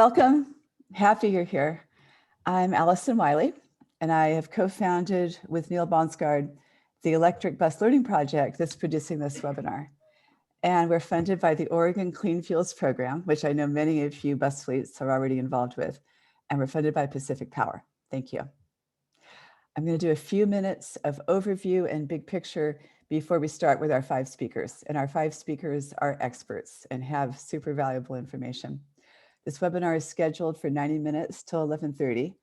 Welcome. Happy you're here. I'm Alison Wiley, and I have co-founded with Neil Baunsgard the Electric Bus Learning Project that's producing this webinar. And we're funded by the Oregon Clean Fuels Program, which I know many of you bus fleets are already involved with. And we're funded by Pacific Power. Thank you. I'm going to do a few minutes of overview and big picture before we start with our 5 speakers. And our 5 speakers are experts and have super valuable information. This webinar is scheduled for 90 minutes till 11:30.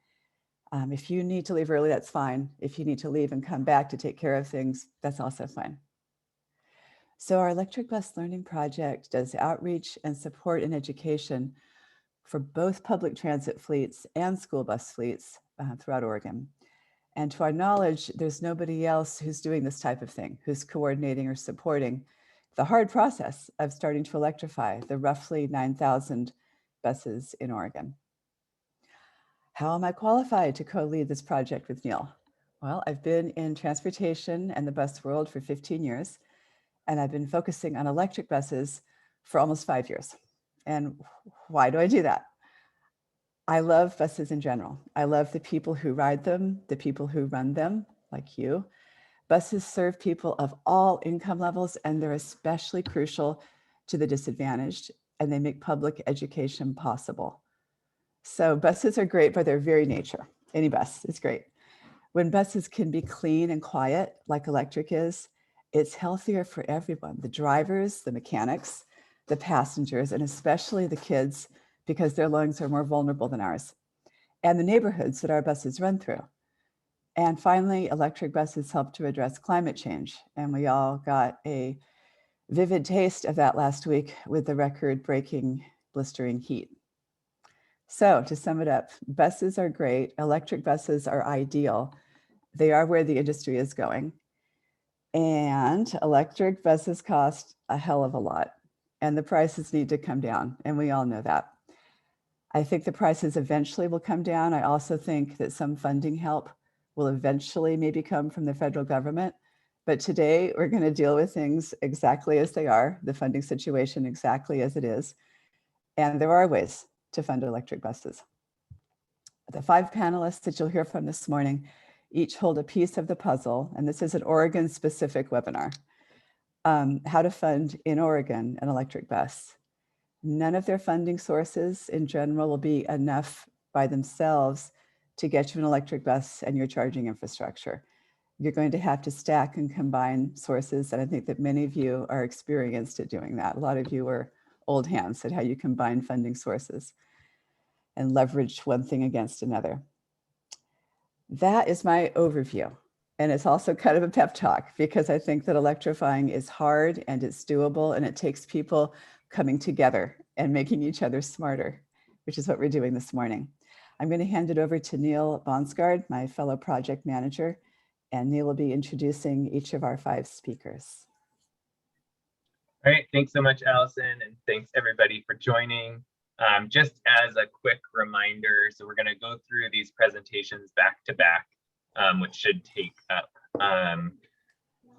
If you need to leave early, that's fine. If you need to leave and come back to take care of things, that's also fine. So our Electric Bus Learning Project does outreach and support and education for both public transit fleets and school bus fleets throughout Oregon. And to our knowledge, there's nobody else who's doing this type of thing, who's coordinating or supporting the hard process of starting to electrify the roughly 9,000 buses in Oregon. How am I qualified to co-lead this project with Neil? Well, I've been in transportation and the bus world for 15 years, and I've been focusing on electric buses for almost 5 years. And why do I do that? I love buses in general. I love the people who ride them, the people who run them, like you. Buses serve people of all income levels, and they're especially crucial to the disadvantaged, and they make public education possible. So buses are great by their very nature. Any bus is great. When buses can be clean and quiet, like electric is, it's healthier for everyone, the drivers, the mechanics, the passengers, and especially the kids, because their lungs are more vulnerable than ours, and the neighborhoods that our buses run through. And finally, electric buses help to address climate change. And we all got a vivid taste of that last week with the record-breaking blistering heat. So to sum it up, buses are great. Electric buses are ideal. They are where the industry is going. And electric buses cost a hell of a lot. And the prices need to come down. And we all know that. I think the prices eventually will come down. I also think that some funding help will eventually maybe come from the federal government. But today we're going to deal with things exactly as they are, the funding situation exactly as it is. And there are ways to fund electric buses. The 5 panelists that you'll hear from this morning each hold a piece of the puzzle, and this is an Oregon-specific webinar, how to fund in Oregon an electric bus. None of their funding sources in general will be enough by themselves to get you an electric bus and your charging infrastructure. You're going to have to stack and combine sources, and I think that many of you are experienced at doing that. A lot of you are old hands at how you combine funding sources and leverage one thing against another. That is my overview. And it's also kind of a pep talk, because I think that electrifying is hard and it's doable, and it takes people coming together and making each other smarter, which is what we're doing this morning. I'm going to hand it over to Neil Baunsgard, my fellow project manager, and Neil will be introducing each of our 5 speakers. All right, thanks so much, Allison, and thanks everybody for joining. Just as a quick reminder, so we're going to go through these presentations back to back, which should take up a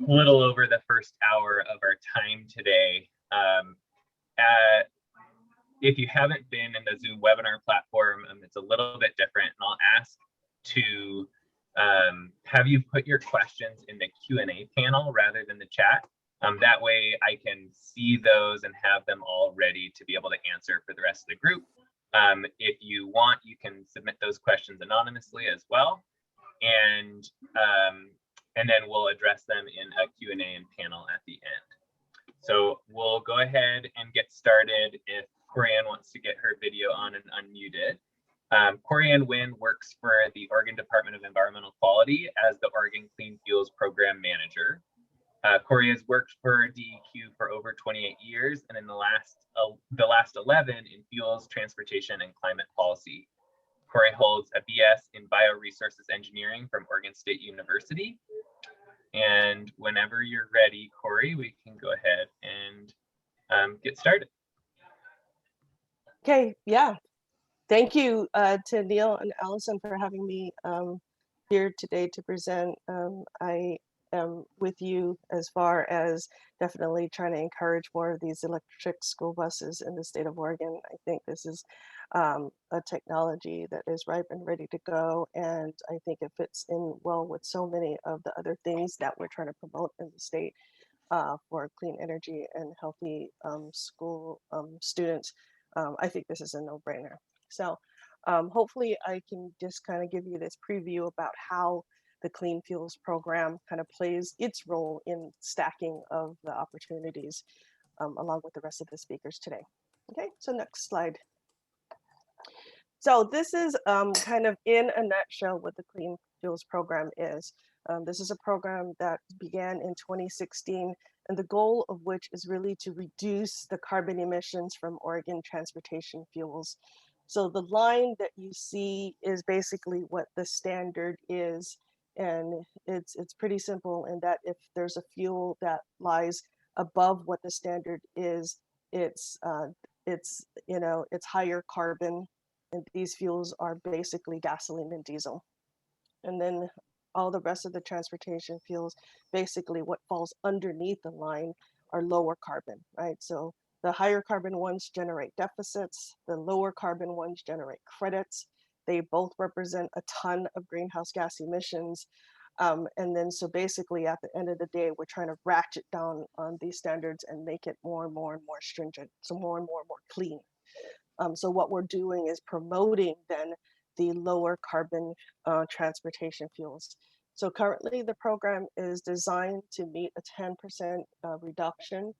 little over the first hour of our time today. If you haven't been in the Zoom webinar platform, it's a little bit different, and I'll ask to have you put your questions in the Q&A panel rather than the chat. That way I can see those and have them all ready to be able to answer for the rest of the group. If you want, you can submit those questions anonymously as well. And then we'll address them in a Q&A and panel at the end. So we'll go ahead and get started if Cory wants to get her video on and unmuted. Cory Wynn works for the Oregon Department of Environmental Quality as the Oregon Clean Fuels Program Manager. Cory has worked for DEQ for over 28 years, and in the last 11 in fuels, transportation, and climate policy. Cory holds a BS in Bioresources Engineering from Oregon State University. And whenever you're ready, Cory, we can go ahead and get started. Okay, yeah. Thank you to Neil and Allison for having me here today to present. I with you as far as definitely trying to encourage more of these electric school buses in the state of Oregon. I think this is a technology that is ripe and ready to go, and I think it fits in well with so many of the other things that we're trying to promote in the state for clean energy and healthy school students. I think this is a no-brainer. So hopefully I can just kind of give you this preview about how the Clean Fuels program kind of plays its role in stacking of the opportunities along with the rest of the speakers today. Okay, so next slide. So this is kind of in a nutshell what the Clean Fuels program is. This is a program that began in 2016, and the goal of which is really to reduce the carbon emissions from Oregon transportation fuels. So the line that you see is basically what the standard is, and it's pretty simple in that if there's a fuel that lies above what the standard is, it's it's higher carbon, and these fuels are basically gasoline and diesel. And then all the rest of the transportation fuels, basically what falls underneath the line are lower carbon, right? So the higher carbon ones generate deficits, the lower carbon ones generate credits. They both represent a ton of greenhouse gas emissions. And then so basically at the end of the day, we're trying to ratchet down on these standards and make it more and more and more stringent, so more and more and more clean. So what we're doing is promoting then the lower carbon transportation fuels. So currently the program is designed to meet a 10% reduction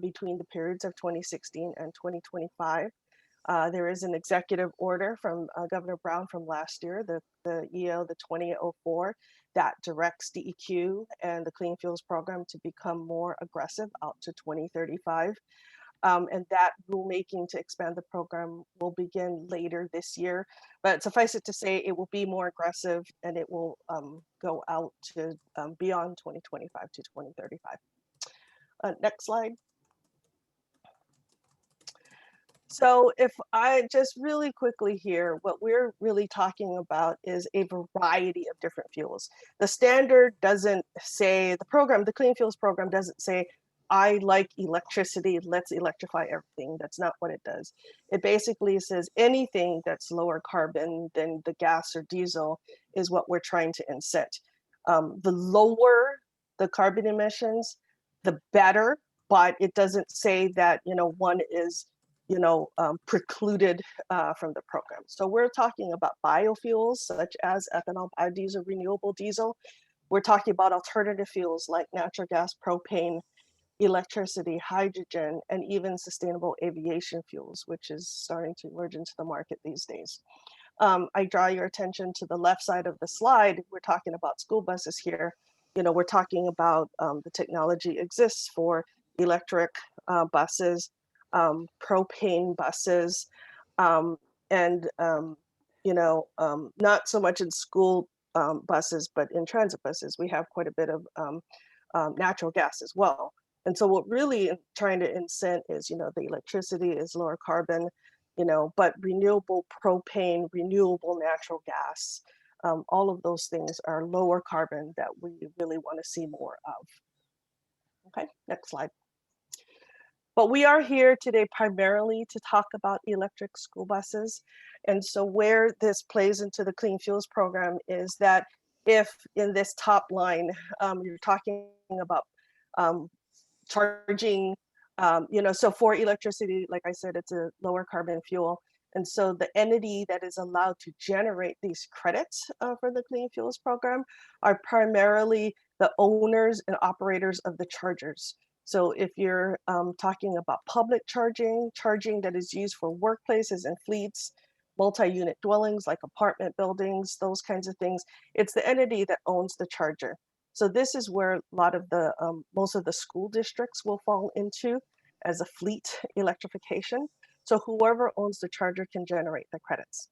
between the periods of 2016 and 2025. There is an executive order from Governor Brown from last year, the EO, the 2004, that directs DEQ and the Clean Fuels program to become more aggressive out to 2035. And that rulemaking to expand the program will begin later this year. But suffice it to say, it will be more aggressive and it will go out to beyond 2025 to 2035. Next slide. So if I just really quickly here, what we're really talking about is a variety of different fuels. The standard doesn't say, the Clean Fuels program doesn't say, I like electricity, let's electrify everything. That's not what it does. It basically says anything that's lower carbon than the gas or diesel is what we're trying to incent. The lower the carbon emissions, the better, but it doesn't say that, one is precluded from the program. So we're talking about biofuels such as ethanol, biodiesel, renewable diesel. We're talking about alternative fuels like natural gas, propane, electricity, hydrogen, and even sustainable aviation fuels, which is starting to emerge into the market these days. I draw your attention to the left side of the slide. We're talking about school buses here. We're talking about the technology exists for electric buses, propane buses, and not so much in school buses, but in transit buses, we have quite a bit of natural gas as well. And so what really trying to incent is, the electricity is lower carbon, but renewable propane, renewable natural gas, all of those things are lower carbon that we really want to see more of. Okay, next slide. But we are here today primarily to talk about electric school buses. And so where this plays into the Clean Fuels program is that if in this top line, you're talking about charging, so for electricity, like I said, it's a lower carbon fuel. And so the entity that is allowed to generate these credits for the Clean Fuels program are primarily the owners and operators of the chargers. So if you're talking about public charging that is used for workplaces and fleets, multi-unit dwellings like apartment buildings, those kinds of things, it's the entity that owns the charger. So this is where a lot of the, most of the school districts will fall into as a fleet electrification. So whoever owns the charger can generate the credits.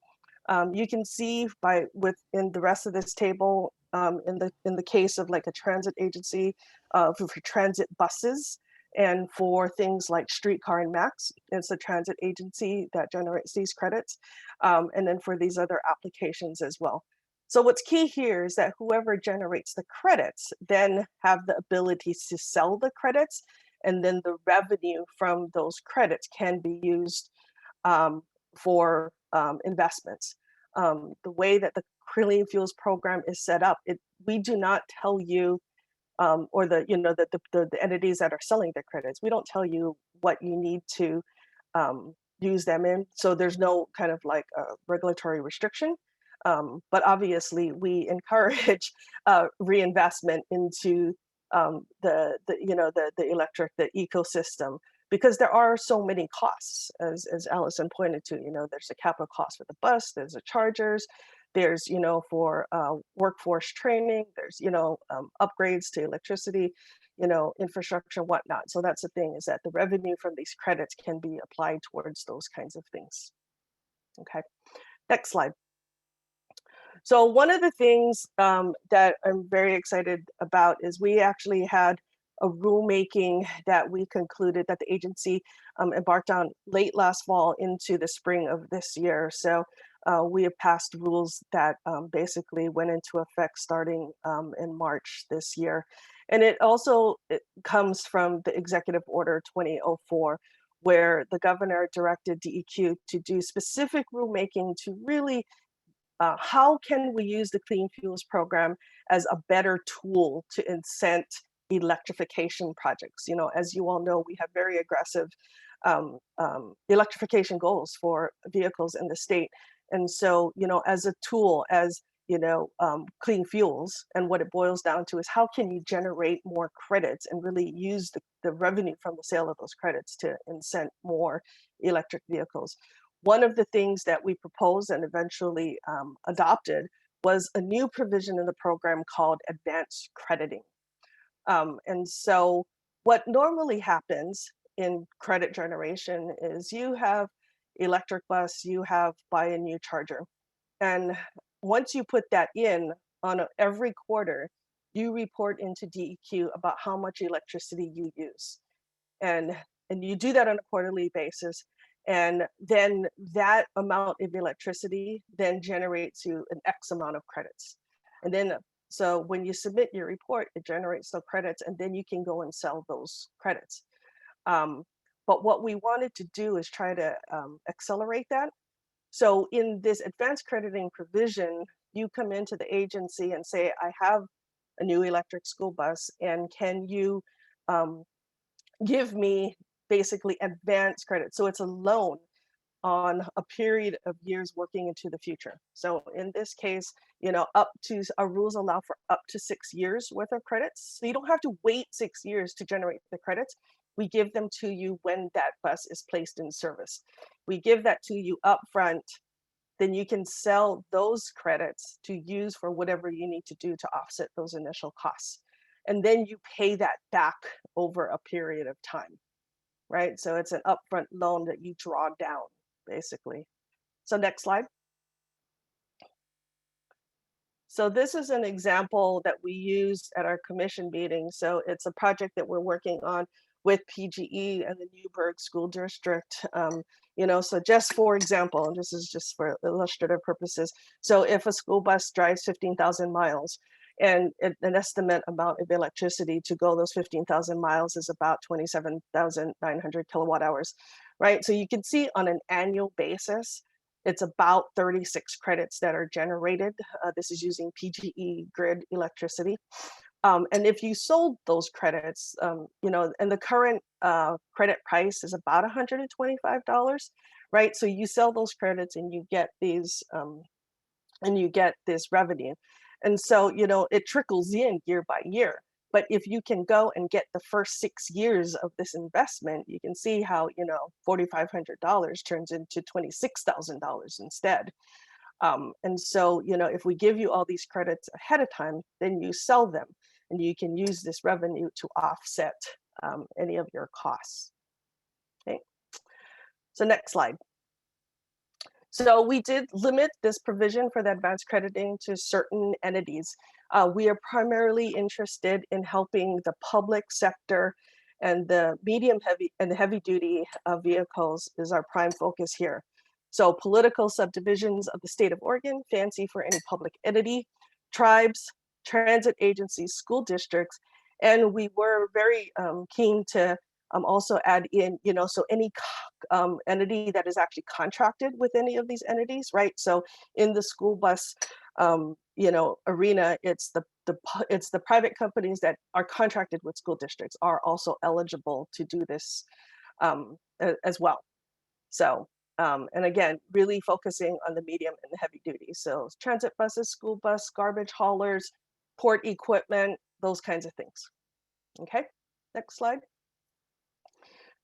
You can see in the rest of this table, in the case of like a transit agency for transit buses, and for things like Streetcar and Max, it's the transit agency that generates these credits. And then for these other applications as well. So what's key here is that whoever generates the credits then have the ability to sell the credits, and then the revenue from those credits can be used for investments. The way that the Clean Fuels program is set up, we do not tell you, or the entities that are selling the credits, we don't tell you what you need to use them in. So there's no kind of like a regulatory restriction. But obviously, we encourage reinvestment into the electric, the ecosystem, because there are so many costs, as Alison pointed to. There's a capital cost for the bus, there's the chargers, there's for workforce training, there's upgrades to electricity, infrastructure, whatnot. So that's the thing, is that the revenue from these credits can be applied towards those kinds of things. Okay, next slide. So one of the things that I'm very excited about is we actually had a rulemaking that we concluded, that the agency embarked on late last fall into the spring of this year. So we have passed rules that basically went into effect starting in March this year. And it comes from the Executive Order 2004, where the governor directed DEQ to do specific rulemaking to really how can we use the Clean Fuels program as a better tool to incent electrification projects? As you all know, we have very aggressive electrification goals for vehicles in the state. And so, as a tool, as Clean Fuels, and what it boils down to is how can you generate more credits and really use the revenue from the sale of those credits to incent more electric vehicles. One of the things that we proposed and eventually adopted was a new provision in the program called advanced crediting. And so what normally happens in credit generation is you have electric bus, you have buy a new charger. And once you put that in on every quarter, you report into DEQ about how much electricity you use. And you do that on a quarterly basis. And then that amount of electricity then generates you an X amount of credits. And then, so when you submit your report, it generates the credits, and then you can go and sell those credits. But what we wanted to do is try to accelerate that. So in this advanced crediting provision, you come into the agency and say, I have a new electric school bus, and can you give me basically advanced credit? So it's a loan on a period of years working into the future. So in this case, up to, our rules allow for up to 6 years worth of credits. So you don't have to wait 6 years to generate the credits. We give them to you when that bus is placed in service. We give that to you up front, then you can sell those credits to use for whatever you need to do to offset those initial costs. And then you pay that back over a period of time, right? So it's an upfront loan that you draw down, basically. So next slide. So this is an example that we used at our commission meeting. So it's a project that we're working on with PGE and the Newburgh School District. So just for example, and this is just for illustrative purposes. So if a school bus drives 15,000 miles, and an estimate amount of electricity to go those 15,000 miles is about 27,900 kilowatt hours, right? So you can see on an annual basis, it's about 36 credits that are generated. This is using PGE grid electricity. And if you sold those credits, and the current credit price is about $125, right? So you sell those credits and you get these, and you get this revenue. And so, it trickles in year by year. But if you can go and get the first 6 years of this investment, you can see how, $4,500 turns into $26,000 instead. And so, if we give you all these credits ahead of time, then you sell them and you can use this revenue to offset any of your costs. Okay. So next slide. So we did limit this provision for the advanced crediting to certain entities. We are primarily interested in helping the public sector, and the medium heavy and heavy duty vehicles is our prime focus here. So political subdivisions of the state of Oregon, fancy for any public entity, tribes, transit agencies, school districts. And we were very keen to also add in, so any entity that is actually contracted with any of these entities, right? So in the school bus, arena, it's the private companies that are contracted with school districts are also eligible to do this as well. So, and again, really focusing on the medium and the heavy duty. So transit buses, school bus, garbage haulers, port equipment, those kinds of things. Okay, next slide.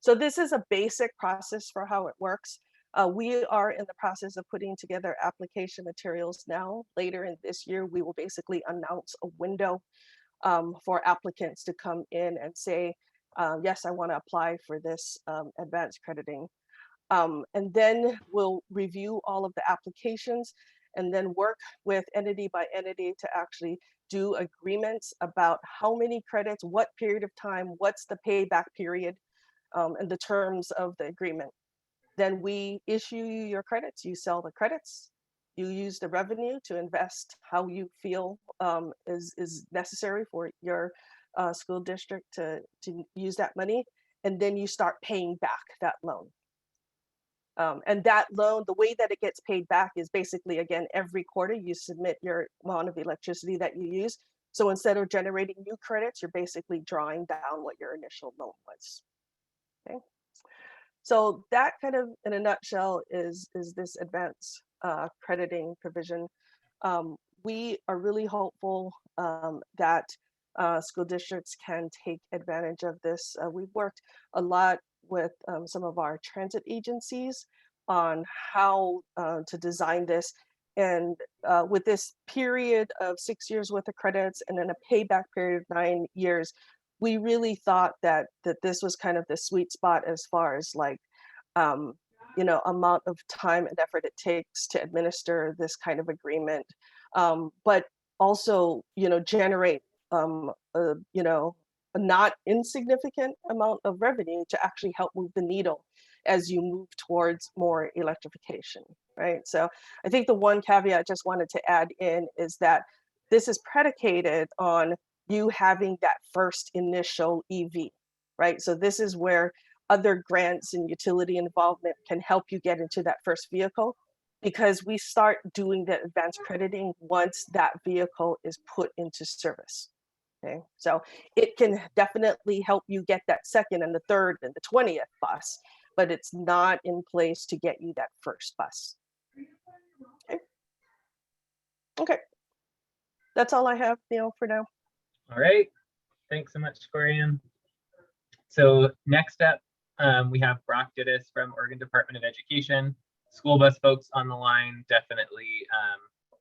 So this is a basic process for how it works. We are in the process of putting together application materials now. Later in this year, we will basically announce a window for applicants to come in and say, yes, I want to apply for this advanced crediting. And then we'll review all of the applications and then work with entity by entity to actually do agreements about how many credits, what period of time, what's the payback period, and the terms of the agreement. Then we issue you your credits, you sell the credits, you use the revenue to invest how you feel is necessary for your school district to use that money, and then you start paying back that loan. And that loan, the way that it gets paid back is basically, again, every quarter you submit your amount of electricity that you use. So instead of generating new credits, you're basically drawing down what your initial loan was. Okay. So that kind of, in a nutshell, is this advanced crediting provision. We are really hopeful that school districts can take advantage of this. We've worked a lot with some of our transit agencies on how to design this. And with this period of 6 years worth of credits and then a payback period of 9 years, we really thought that this was kind of the sweet spot as far as like, amount of time and effort it takes to administer this kind of agreement, but also, generate, a not insignificant amount of revenue to actually help move the needle as you move towards more electrification, right? So I think the one caveat I just wanted to add in is that this is predicated on you having that first initial EV, right? So this is where other grants and utility involvement can help you get into that first vehicle, because we start doing the advanced crediting once that vehicle is put into service. Okay, so it can definitely help you get that second and the third and the 20th bus, but it's not in place to get you that first bus. Okay, okay. That's all I have, Neil, for now. All right, thanks so much, Corian. So next up, we have Brock Dittus from Oregon Department of Education. School bus folks on the line definitely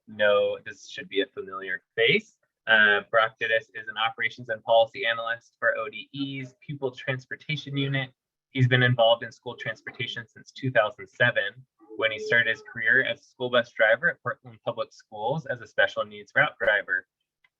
know this should be a familiar face. Brock Dittus is an operations and policy analyst for ODE's Pupil Transportation Unit. He's been involved in school transportation since 2007, when he started his career as a school bus driver at Portland Public Schools as a special needs route driver.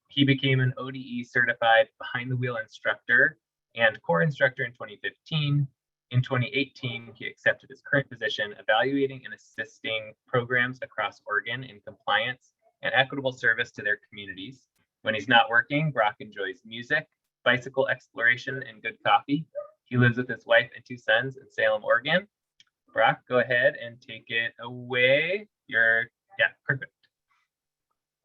He became an ODE certified behind the wheel instructor and core instructor in 2015. In 2018, he accepted his current position, evaluating and assisting programs across Oregon in compliance and equitable service to their communities. When he's not working, Brock enjoys music, bicycle exploration, and good coffee. He lives with his wife and 2 sons in Salem, Oregon. Brock, go ahead and take it away. Yeah, perfect.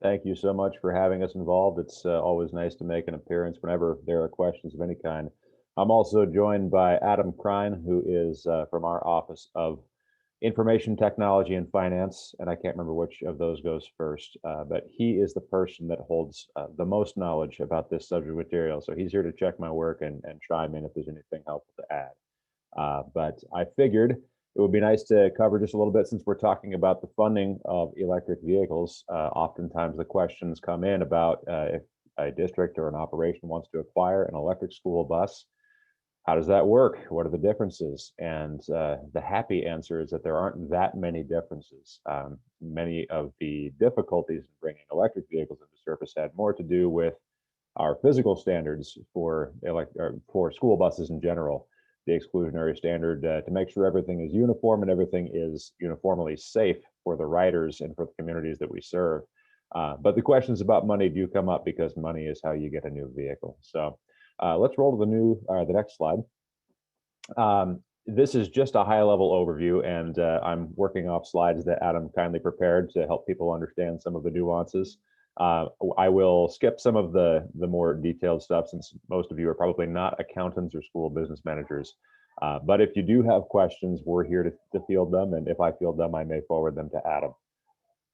Thank you so much for having us involved. It's always nice to make an appearance whenever there are questions of any kind. I'm also joined by Adam Krein, who is from our Office of Information Technology and Finance, and I can't remember which of those goes first, but he is the person that holds the most knowledge about this subject material. So he's here to check my work and chime in if there's anything helpful to add. But I figured it would be nice to cover just a little bit, since we're talking about the funding of electric vehicles. Oftentimes the questions come in about if a district or an operation wants to acquire an electric school bus, how does that work? What are the differences? And the happy answer is that there aren't that many differences. Many of the difficulties in bringing electric vehicles into service had more to do with our physical standards for school buses in general. the exclusionary standard to make sure everything is uniform and everything is uniformly safe for the riders and for the communities that we serve. But the questions about money do come up because money is how you get a new vehicle. So let's roll to the next slide. This is just a high-level overview, and I'm working off slides that Adam kindly prepared to help people understand some of the nuances. I will skip some of the more detailed stuff since most of you are probably not accountants or school business managers. But if you do have questions, we're here to field them, and if I field them, I may forward them to Adam.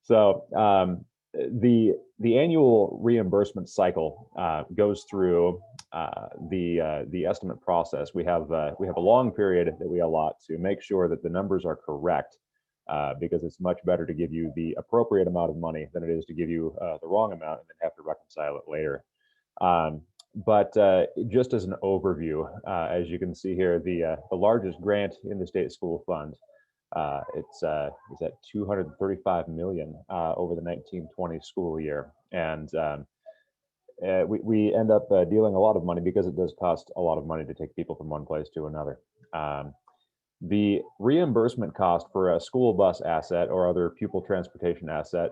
So the annual reimbursement cycle goes through the estimate process. We have a long period that we allot to make sure that the numbers are correct, because it's much better to give you the appropriate amount of money than it is to give you the wrong amount and then have to reconcile it later. But just as an overview, as you can see here, the largest grant in the state school fund, it's at $235 million over the 1920 school year, and we end up dealing a lot of money because it does cost a lot of money to take people from one place to another. The reimbursement cost for a school bus asset or other pupil transportation asset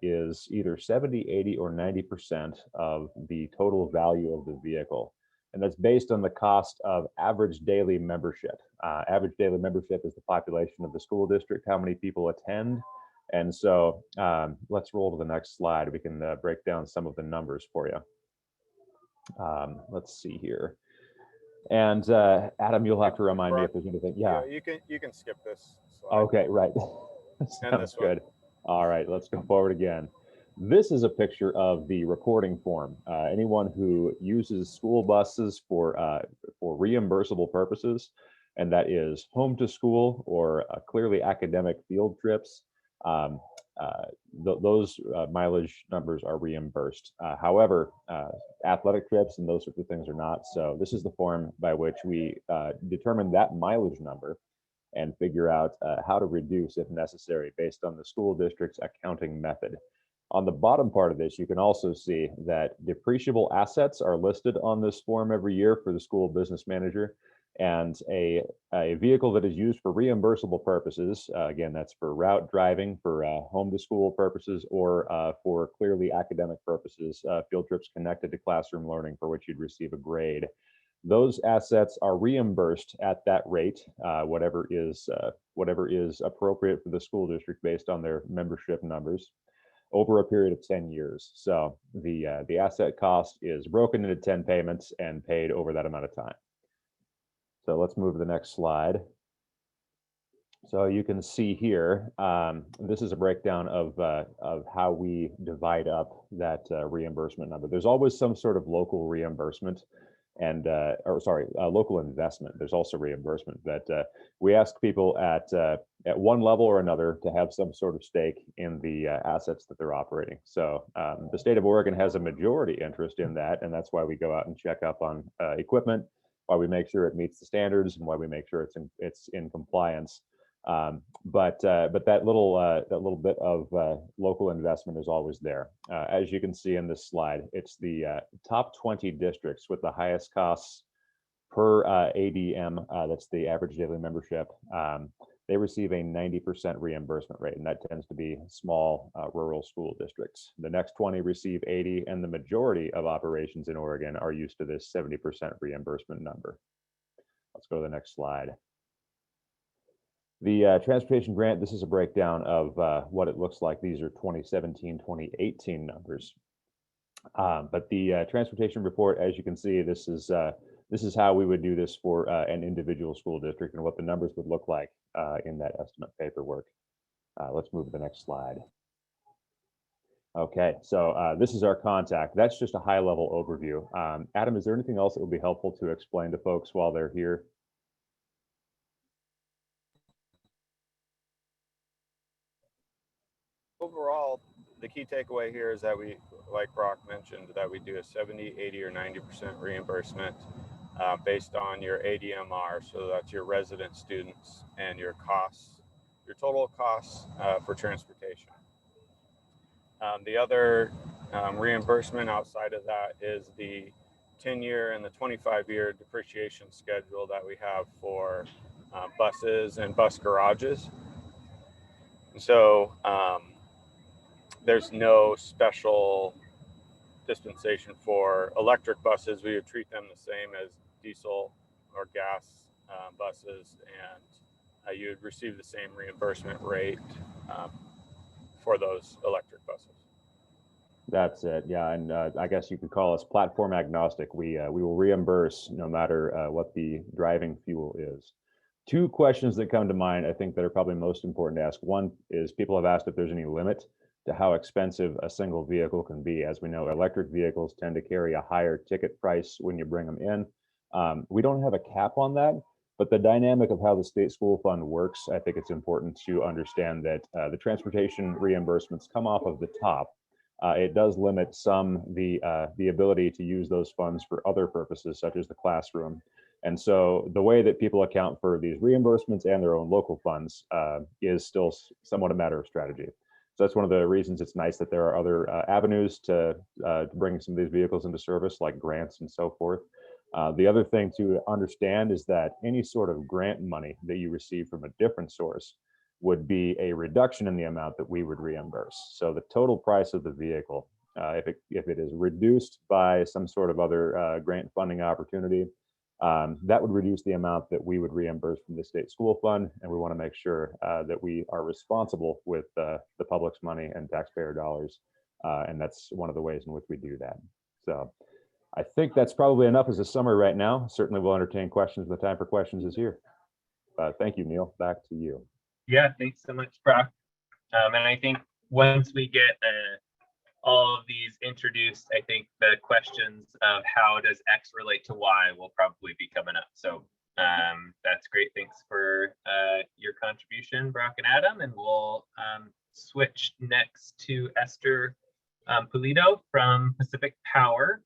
is either 70, 80, or 90% of the total value of the vehicle. And that's based on the cost of average daily membership. Average daily membership is the population of the school district, how many people attend. And so let's roll to the next slide. We can break down some of the numbers for you. Let's see here. And Adam, you'll have to remind me if there's anything. Yeah, you can skip this slide. Okay, right. Sounds good. All right, let's go forward again. This is a picture of the reporting form. Anyone who uses school buses for reimbursable purposes, and that is home to school or clearly academic field trips, those mileage numbers are reimbursed. However, athletic trips and those sorts of things are not. So this is the form by which we determine that mileage number and figure out how to reduce if necessary based on the school district's accounting method. On the bottom part of this, you can also see that depreciable assets are listed on this form every year for the school business manager, and a vehicle that is used for reimbursable purposes, again, that's for route driving, for home to school purposes, or for clearly academic purposes, field trips connected to classroom learning for which you'd receive a grade. Those assets are reimbursed at that rate, whatever is appropriate for the school district based on their membership numbers, over a period of 10 years. So the asset cost is broken into 10 payments and paid over that amount of time. So let's move to the next slide. So you can see here, this is a breakdown of how we divide up that reimbursement number. There's always some sort of local reimbursement and, local investment. There's also reimbursement, but we ask people at one level or another to have some sort of stake in the assets that they're operating. So the state of Oregon has a majority interest in that, and that's why we go out and check up on equipment, why we make sure it meets the standards, and why we make sure it's in compliance. But that little bit of local investment is always there. As you can see in this slide, it's the top 20 districts with the highest costs per ADM. That's the average daily membership. They receive a 90% reimbursement rate, and that tends to be small rural school districts. The next 20 receive 80, and the majority of operations in Oregon are used to this 70% reimbursement number. Let's go to the next slide. The transportation grant, this is a breakdown of what it looks like. These are 2017, 2018 numbers. But the transportation report, as you can see, this is how we would do this for an individual school district and what the numbers would look like in that estimate paperwork. Let's move to the next slide. Okay, so this is our contact. That's just a high-level overview. Adam, is there anything else that would be helpful to explain to folks while they're here? Overall, the key takeaway here is that we, like Brock mentioned, that we do a 70, 80, or 90% reimbursement based on your ADMR. So that's your resident students and your costs, your total costs for transportation. The other reimbursement outside of that is the 10-year and the 25-year depreciation schedule that we have for buses and bus garages. And so there's no special dispensation for electric buses. We would treat them the same as diesel or gas buses, and you would receive the same reimbursement rate for those electric buses. That's it. Yeah, and I guess you could call us platform agnostic. We will reimburse no matter what the driving fuel is. Two questions that come to mind, I think, that are probably most important to ask. One is people have asked if there's any limit to how expensive a single vehicle can be. As we know, electric vehicles tend to carry a higher ticket price when you bring them in. We don't have a cap on that, but the dynamic of how the state school fund works, I think it's important to understand that the transportation reimbursements come off of the top. It does limit some the ability to use those funds for other purposes, such as the classroom. And so the way that people account for these reimbursements and their own local funds is still somewhat a matter of strategy. So that's one of the reasons it's nice that there are other avenues to bring some of these vehicles into service, like grants and so forth. The other thing to understand is that any sort of grant money that you receive from a different source would be a reduction in the amount that we would reimburse. So the total price of the vehicle, if it is reduced by some sort of other grant funding opportunity, that would reduce the amount that we would reimburse from the state school fund. And we want to make sure that we are responsible with the public's money and taxpayer dollars. And that's one of the ways in which we do that. So I think that's probably enough as a summary right now. Certainly we'll entertain questions. The time for questions is here. Thank you, Neil. Back to you. Yeah, thanks so much, Brock. And I think once we get all of these introduced, I think the questions of how does X relate to Y will probably be coming up. So that's great. Thanks for your contribution, Brock and Adam. And we'll switch next to Esther Pullido from Pacific Power.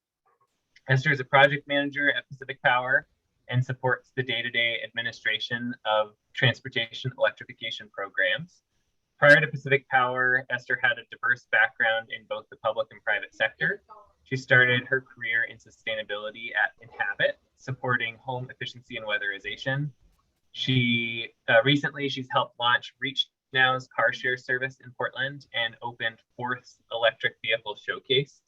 Esther is a project manager at Pacific Power and supports the day-to-day administration of transportation electrification programs. Prior to Pacific Power, Esther had a diverse background in both the public and private sector. She started her career in sustainability at Inhabit, supporting home efficiency and weatherization. She recently, she's helped launch Reach Now's car share service in Portland and opened Forth's electric vehicle showcase.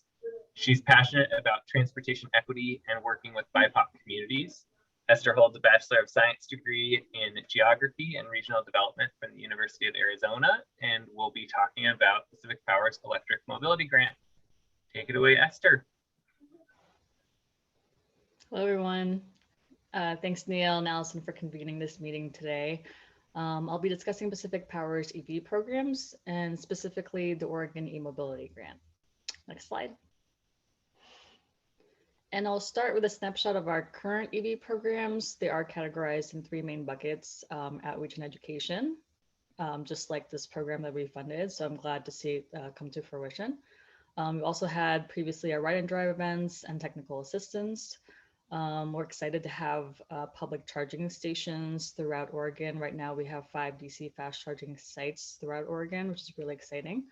She's passionate about transportation equity and working with BIPOC communities. Esther holds a Bachelor of Science degree in Geography and Regional Development from the University of Arizona, and we'll be talking about Pacific Power's Electric Mobility Grant. Take it away, Esther. Hello, everyone. Thanks, Neil and Alison, for convening this meeting today. I'll be discussing Pacific Power's EV programs and specifically the Oregon E-Mobility Grant. Next slide. And I'll start with a snapshot of our current EV programs. They are categorized in three main buckets: outreach and education, just like this program that we funded. So I'm glad to see it come to fruition. We also had previously our ride and drive events and technical assistance. We're excited to have public charging stations throughout Oregon. Right now we have 5 DC fast charging sites throughout Oregon, which is really exciting.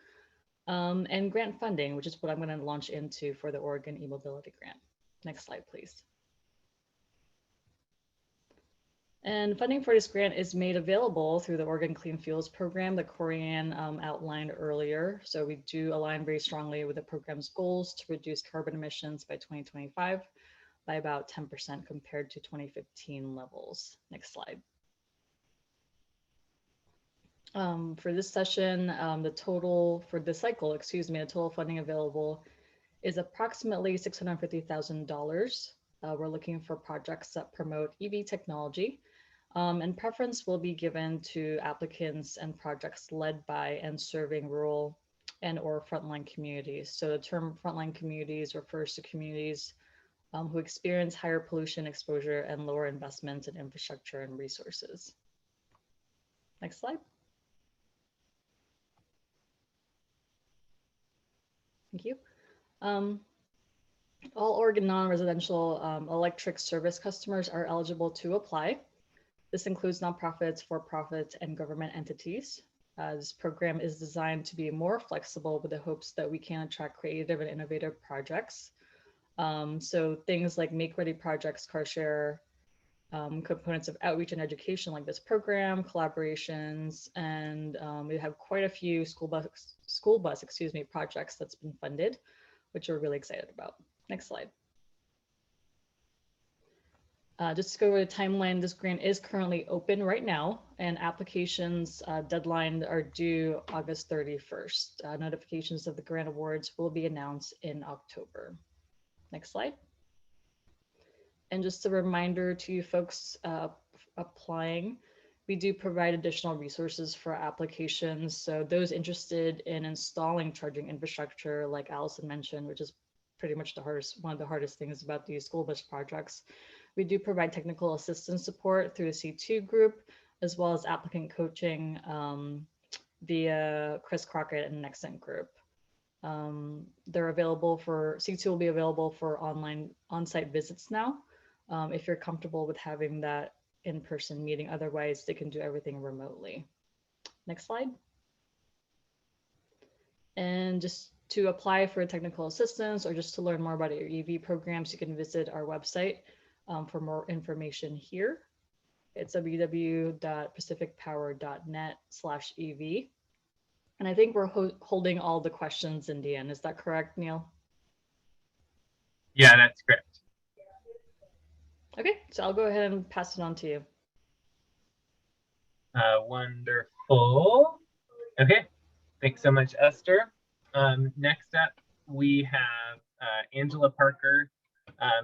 And grant funding, which is what I'm going to launch into for the Oregon E-Mobility Grant. Next slide, please. And funding for this grant is made available through the Oregon Clean Fuels program that Cory outlined earlier. So we do align very strongly with the program's goals to reduce carbon emissions by 2025 by about 10% compared to 2015 levels. Next slide. For this session, the total for this cycle, the total funding available is approximately $650,000. We're looking for projects that promote EV technology, and preference will be given to applicants and projects led by and serving rural and or frontline communities. So the term frontline communities refers to communities who experience higher pollution exposure and lower investments in infrastructure and resources. Next slide. Thank you. All Oregon non-residential electric service customers are eligible to apply. This includes nonprofits, for-profits, and government entities. This program is designed to be more flexible with the hopes that we can attract creative and innovative projects. So things like make-ready projects, car share, components of outreach and education like this program, collaborations, and we have quite a few school bus projects that's been funded, which we're really excited about. Next slide. Just to go over the timeline, this grant is currently open right now, and applications deadline are due August 31st. Notifications of the grant awards will be announced in October. Next slide. And just a reminder to you folks applying, we do provide additional resources for applications. So those interested in installing charging infrastructure, like Alison mentioned, which is pretty much one of the hardest things about these school bus projects. We do provide technical assistance support through a C2 group, as well as applicant coaching via Chris Crockett and Nexent group. They're available for, C2 will be available for on-site visits now, if you're comfortable with having that in-person meeting. Otherwise, they can do everything remotely. Next slide. And just to apply for technical assistance or just to learn more about your EV programs, you can visit our website for more information here. It's www.pacificpower.net/EV. And I think we're holding all the questions in the end. Is that correct, Neil? Yeah, that's correct. Okay, so I'll go ahead and pass it on to you. Wonderful. Okay, thanks so much, Esther. Next up, we have Angela Parker.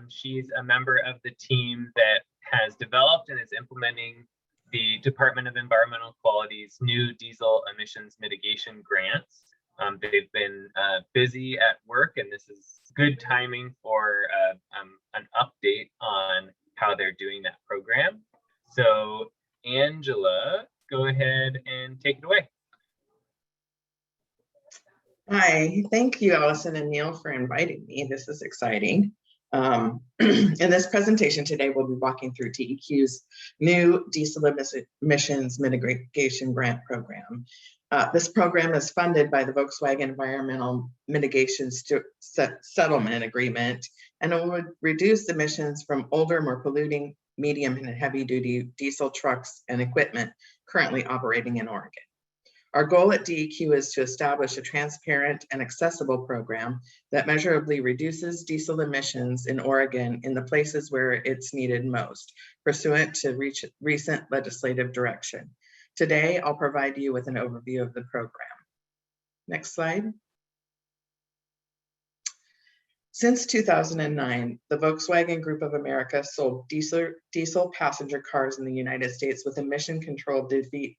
She's a member of the team that has developed and is implementing the Department of Environmental Quality's new diesel emissions mitigation grants. They've been busy at work, and this is good timing for an update on how they're doing that program. So Angela, go ahead and take it away. Hi, thank you, Alison and Neil, for inviting me. This is exciting. In this presentation today, we'll be walking through DEQ's new diesel emissions mitigation grant program. This program is funded by the Volkswagen Environmental Mitigation Settlement Agreement, and it would reduce emissions from older, more polluting, medium and heavy-duty diesel trucks and equipment currently operating in Oregon. Our goal at DEQ is to establish a transparent and accessible program that measurably reduces diesel emissions in Oregon in the places where it's needed most, pursuant to recent legislative direction. Today, I'll provide you with an overview of the program. Next slide. Since 2009, the Volkswagen Group of America sold diesel passenger cars in the United States with emission control defeat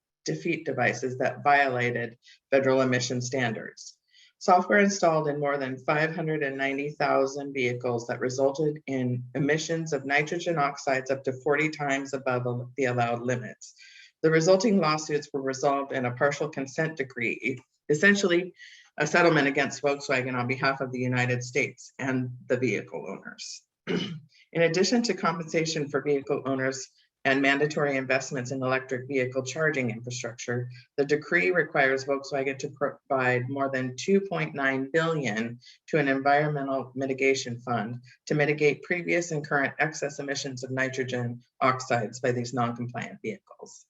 devices that violated federal emission standards. Software installed in more than 590,000 vehicles that resulted in emissions of nitrogen oxides up to 40 times above the allowed limits. The resulting lawsuits were resolved in a partial consent decree, essentially a settlement against Volkswagen on behalf of the United States and the vehicle owners. In addition to compensation for vehicle owners and mandatory investments in electric vehicle charging infrastructure, the decree requires Volkswagen to provide more than $2.9 billion to an environmental mitigation fund to mitigate previous and current excess emissions of nitrogen oxides by these non-compliant vehicles.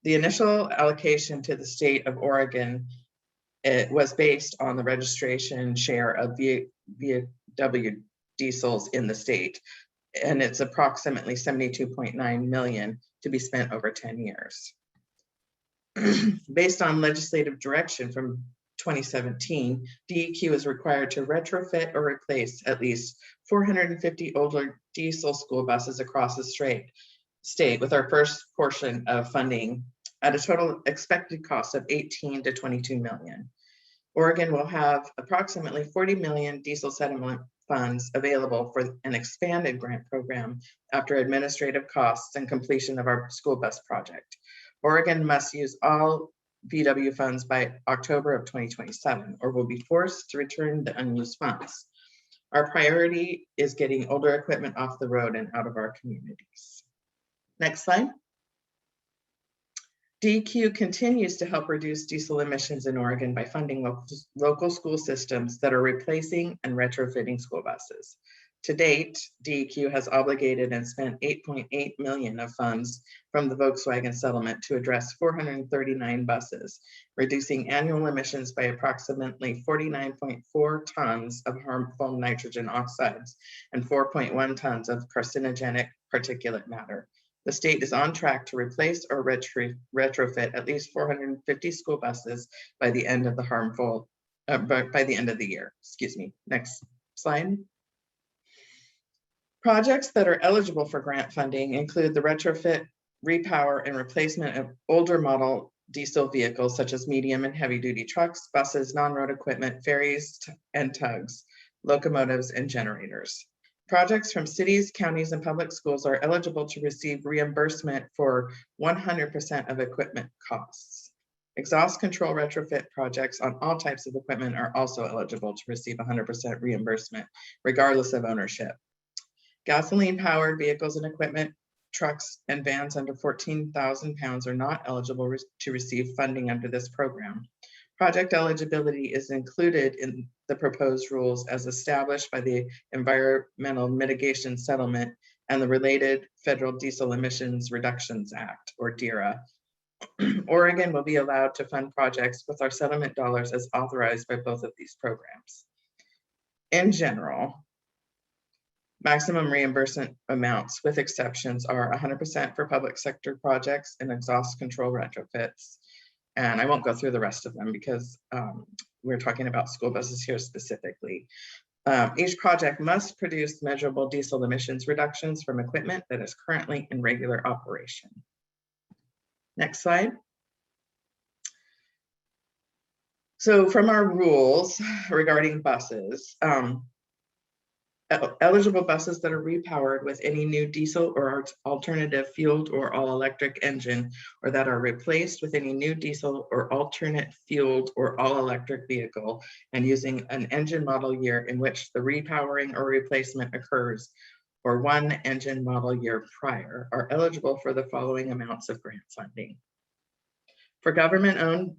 The initial allocation to the state of Oregon, it was based on the registration share of VW diesels in the state, and it's approximately $72.9 million to be spent over 10 years. Based on legislative direction from 2017, DEQ is required to retrofit or replace at least 450 older diesel school buses across the state, with our first portion of funding at a total expected cost of 18 to 22 million. Oregon will have approximately 40 million diesel settlement funds available for an expanded grant program after administrative costs and completion of our school bus project. Oregon must use all VW funds by October of 2027, or will be forced to return the unused funds. Our priority is getting older equipment off the road and out of our communities. Next slide. DEQ continues to help reduce diesel emissions in Oregon by funding local school systems that are replacing and retrofitting school buses. To date, DEQ has obligated and spent $8.8 million of funds from the Volkswagen settlement to address 439 buses, reducing annual emissions by approximately 49.4 tons of harmful nitrogen oxides and 4.1 tons of carcinogenic particulate matter. The state is on track to replace or retrofit at least 450 school buses by the end of the year. Excuse me. Next slide. Projects that are eligible for grant funding include the retrofit, repower, and replacement of older model diesel vehicles such as medium and heavy duty trucks, buses, non-road equipment, ferries and tugs, locomotives, and generators. Projects from cities, counties, and public schools are eligible to receive reimbursement for 100% of equipment costs. Exhaust control retrofit projects on all types of equipment are also eligible to receive 100% reimbursement, regardless of ownership. Gasoline-powered vehicles and equipment, trucks, and vans under 14,000 pounds are not eligible to receive funding under this program. Project eligibility is included in the proposed rules as established by the Environmental Mitigation Settlement and the related Federal Diesel Emissions Reductions Act, or DERA. Oregon will be allowed to fund projects with our settlement dollars as authorized by both of these programs. In general, maximum reimbursement amounts with exceptions are 100% for public sector projects and exhaust control retrofits. And I won't go through the rest of them because we're talking about school buses here specifically. Each project must produce measurable diesel emissions reductions from equipment that is currently in regular operation. Next slide. So from our rules regarding buses, eligible buses that are repowered with any new diesel or alternative fueled or all-electric engine, or that are replaced with any new diesel or alternate fueled or all-electric vehicle and using an engine model year in which the repowering or replacement occurs, or one engine model year prior, are eligible for the following amounts of grant funding. For government-owned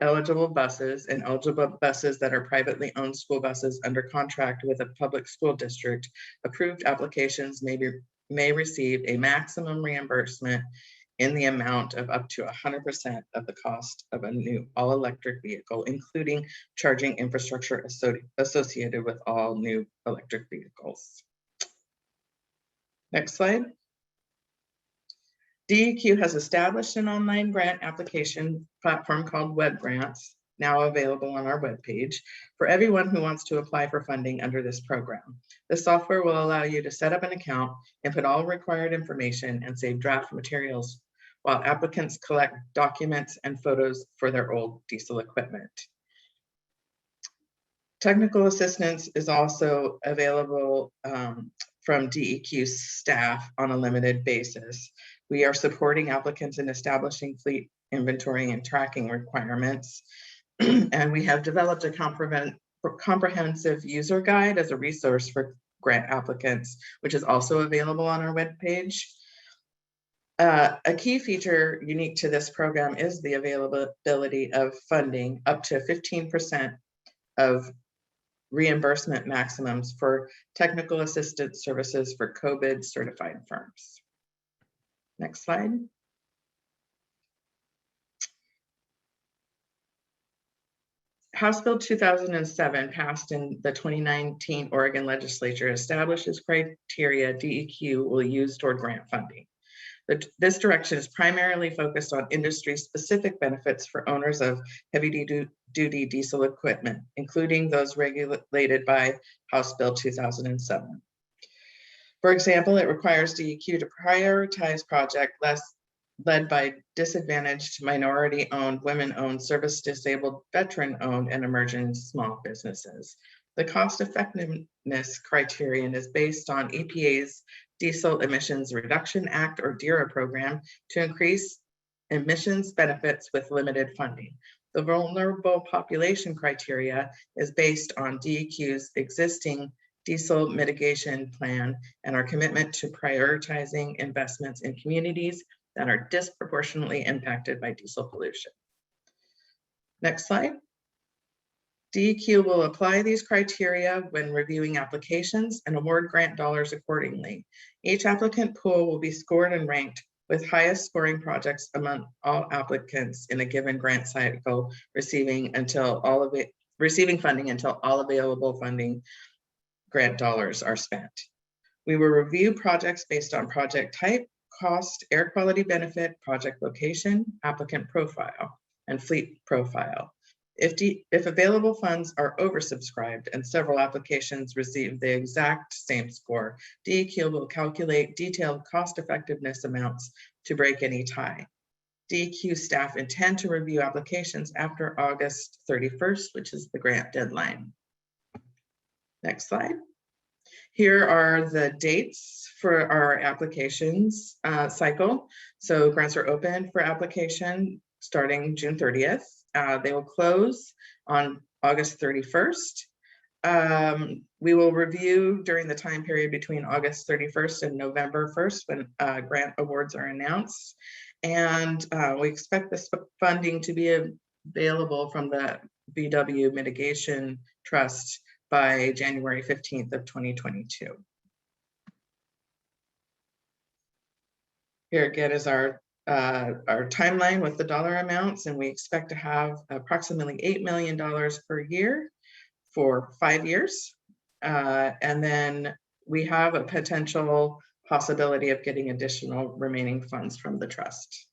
eligible buses and eligible buses that are privately owned school buses under contract with a public school district, approved applications may receive a maximum reimbursement in the amount of up to 100% of the cost of a new all-electric vehicle, including charging infrastructure associated with all new electric vehicles. Next slide. DEQ has established an online grant application platform called Web Grants, now available on our webpage, for everyone who wants to apply for funding under this program. The software will allow you to set up an account, input all required information, and save draft materials while applicants collect documents and photos for their old diesel equipment. Technical assistance is also available from DEQ staff on a limited basis. We are supporting applicants in establishing fleet inventory and tracking requirements. And we have developed a comprehensive user guide as a resource for grant applicants, which is also available on our webpage. A key feature unique to this program is the availability of funding up to 15% of reimbursement maximums for technical assistance services for COVID certified firms. Next slide. House Bill 2007 passed in the 2019 Oregon legislature establishes criteria DEQ will use toward grant funding. This direction is primarily focused on industry-specific benefits for owners of heavy-duty diesel equipment, including those regulated by House Bill 2007. For example, it requires DEQ to prioritize projects led by disadvantaged, minority-owned, women-owned, service-disabled, veteran-owned, and emerging small businesses. The cost-effectiveness criterion is based on EPA's Diesel Emissions Reduction Act, or DERA program, to increase emissions benefits with limited funding. The vulnerable population criteria is based on DEQ's existing diesel mitigation plan and our commitment to prioritizing investments in communities that are disproportionately impacted by diesel pollution. Next slide. DEQ will apply these criteria when reviewing applications and award grant dollars accordingly. Each applicant pool will be scored and ranked with highest scoring projects among all applicants in a given grant cycle, receiving funding until all available funding grant dollars are spent. We will review projects based on project type, cost, air quality benefit, project location, applicant profile, and fleet profile. If available funds are oversubscribed and several applications receive the exact same score, DEQ will calculate detailed cost effectiveness amounts to break any tie. DEQ staff intend to review applications after August 31st, which is the grant deadline. Next slide. Here are the dates for our applications cycle. So grants are open for application starting June 30th. They will close on August 31st. We will review during the time period between August 31st and November 1st when grant awards are announced. And we expect this funding to be available from the VW Mitigation Trust by January 15th of 2022. Here again is our timeline with the dollar amounts, and we expect to have approximately $8 million per year for 5 years. And then we have a potential possibility of getting additional remaining funds from the trust.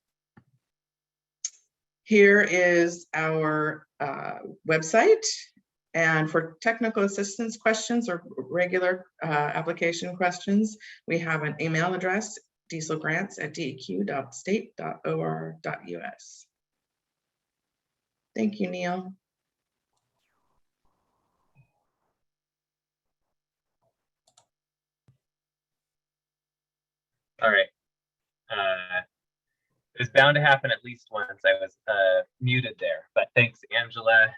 Here is our website. And for technical assistance questions or regular application questions, we have an email address, dieselgrants@deq.state.or.us. Thank you, Neil. All right. It was bound to happen at least once. I was muted there, but thanks, Angela.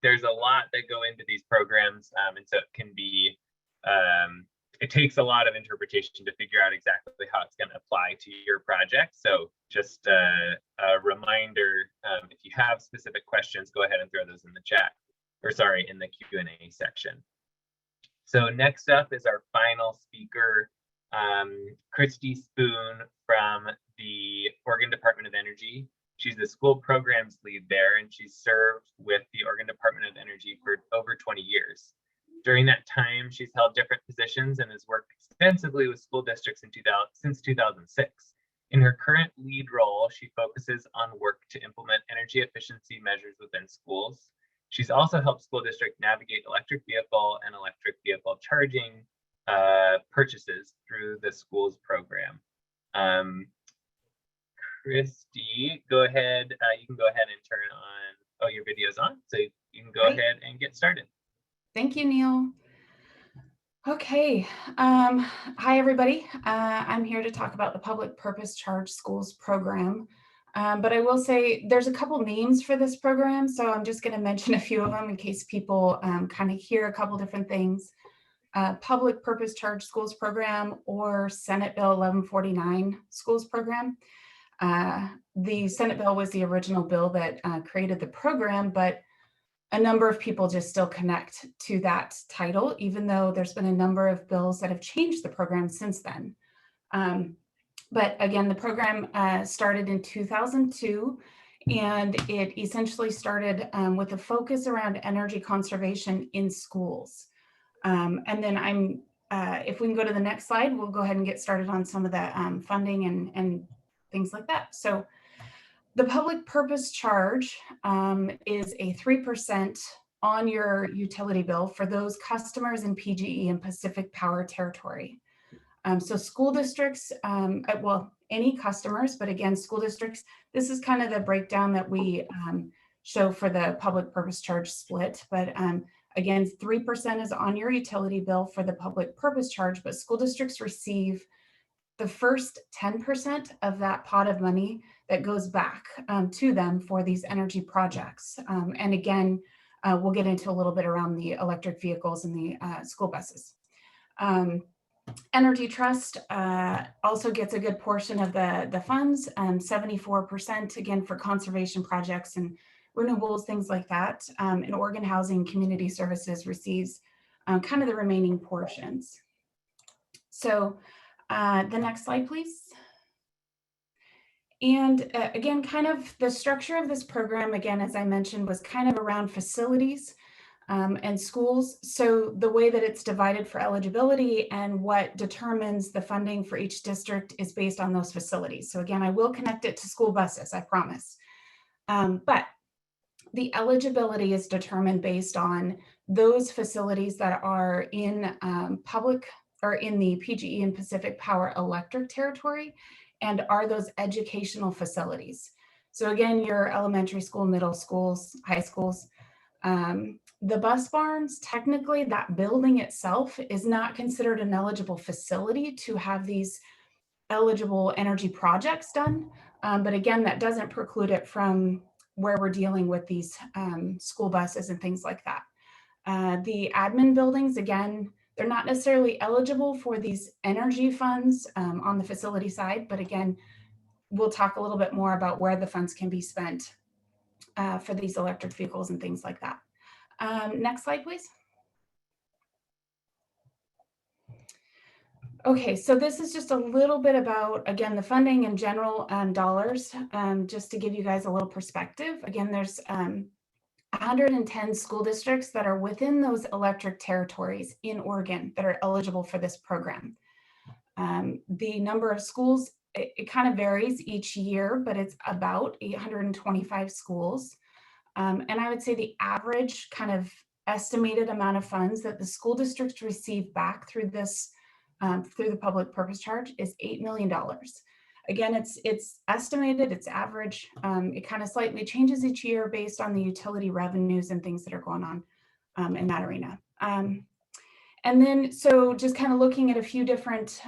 There's a lot that go into these programs, and so it can be it takes a lot of interpretation to figure out exactly how it's going to apply to your project. So just a reminder, if you have specific questions, go ahead and throw those in the chat, or sorry, in the Q&A section. So next up is our final speaker, Christie Sphoon from the Oregon Department of Energy. She's the school programs lead there, and she's served with the Oregon Department of Energy for over 20 years. During that time, she's held different positions and has worked extensively with school districts since 2006. In her current lead role, she focuses on work to implement energy efficiency measures within schools. She's also helped school districts navigate electric vehicle and electric vehicle charging purchases through the schools program. Christie, go ahead. You can go ahead and turn on, oh, your video's on, so you can go ahead and get started. Thank you, Neil. Okay, hi everybody. I'm here to talk about the Public Purpose Charge Schools program. But I will say there's a couple names for this program, so I'm just going to mention a few of them in case people kind of hear a couple different things. Public Purpose Charge Schools program or Senate Bill 1149 schools program. The Senate bill was the original bill that created the program, but a number of people just still connect to that title, even though there's been a number of bills that have changed the program since then. But again, the program started in 2002, and it essentially started with a focus around energy conservation in schools. And then if we can go to the next slide, we'll go ahead and get started on some of the funding and things like that. So the public purpose charge is a 3% on your utility bill for those customers in PGE and Pacific Power Territory. So school districts, well, any customers, but again, school districts, this is kind of the breakdown that we show for the public purpose charge split. But again, 3% is on your utility bill for the public purpose charge, but school districts receive the first 10% of that pot of money that goes back to them for these energy projects. And again, we'll get into a little bit around the electric vehicles and the school buses. Energy Trust also gets a good portion of the funds, 74% again for conservation projects and renewables, things like that. And Oregon Housing Community Services receives kind of the remaining portions. So the next slide, please. And again, kind of the structure of this program, again, as I mentioned, was kind of around facilities and schools. So the way that it's divided for eligibility and what determines the funding for each district is based on those facilities. So again, I will connect it to school buses, I promise. But the eligibility is determined based on those facilities that are in public or in the PGE and Pacific Power electric territory, and are those educational facilities. So again, your elementary school, middle schools, high schools. The bus barns, technically that building itself is not considered an eligible facility to have these eligible energy projects done. But again, that doesn't preclude it from where we're dealing with these school buses and things like that. The admin buildings, again, they're not necessarily eligible for these energy funds on the facility side, but again, we'll talk a little bit more about where the funds can be spent for these electric vehicles and things like that. Next slide, please. Okay, so this is just a little bit about, again, the funding in general dollars, just to give you guys a little perspective. Again, there's 110 school districts that are within those electric territories in Oregon that are eligible for this program. The number of schools, it kind of varies each year, but it's about 825 schools. And I would say the average kind of estimated amount of funds that the school districts receive back through this, through the public purpose charge is $8 million. Again, it's estimated, it's average. It kind of slightly changes each year based on the utility revenues and things that are going on in that arena. And then, so just kind of looking at a few different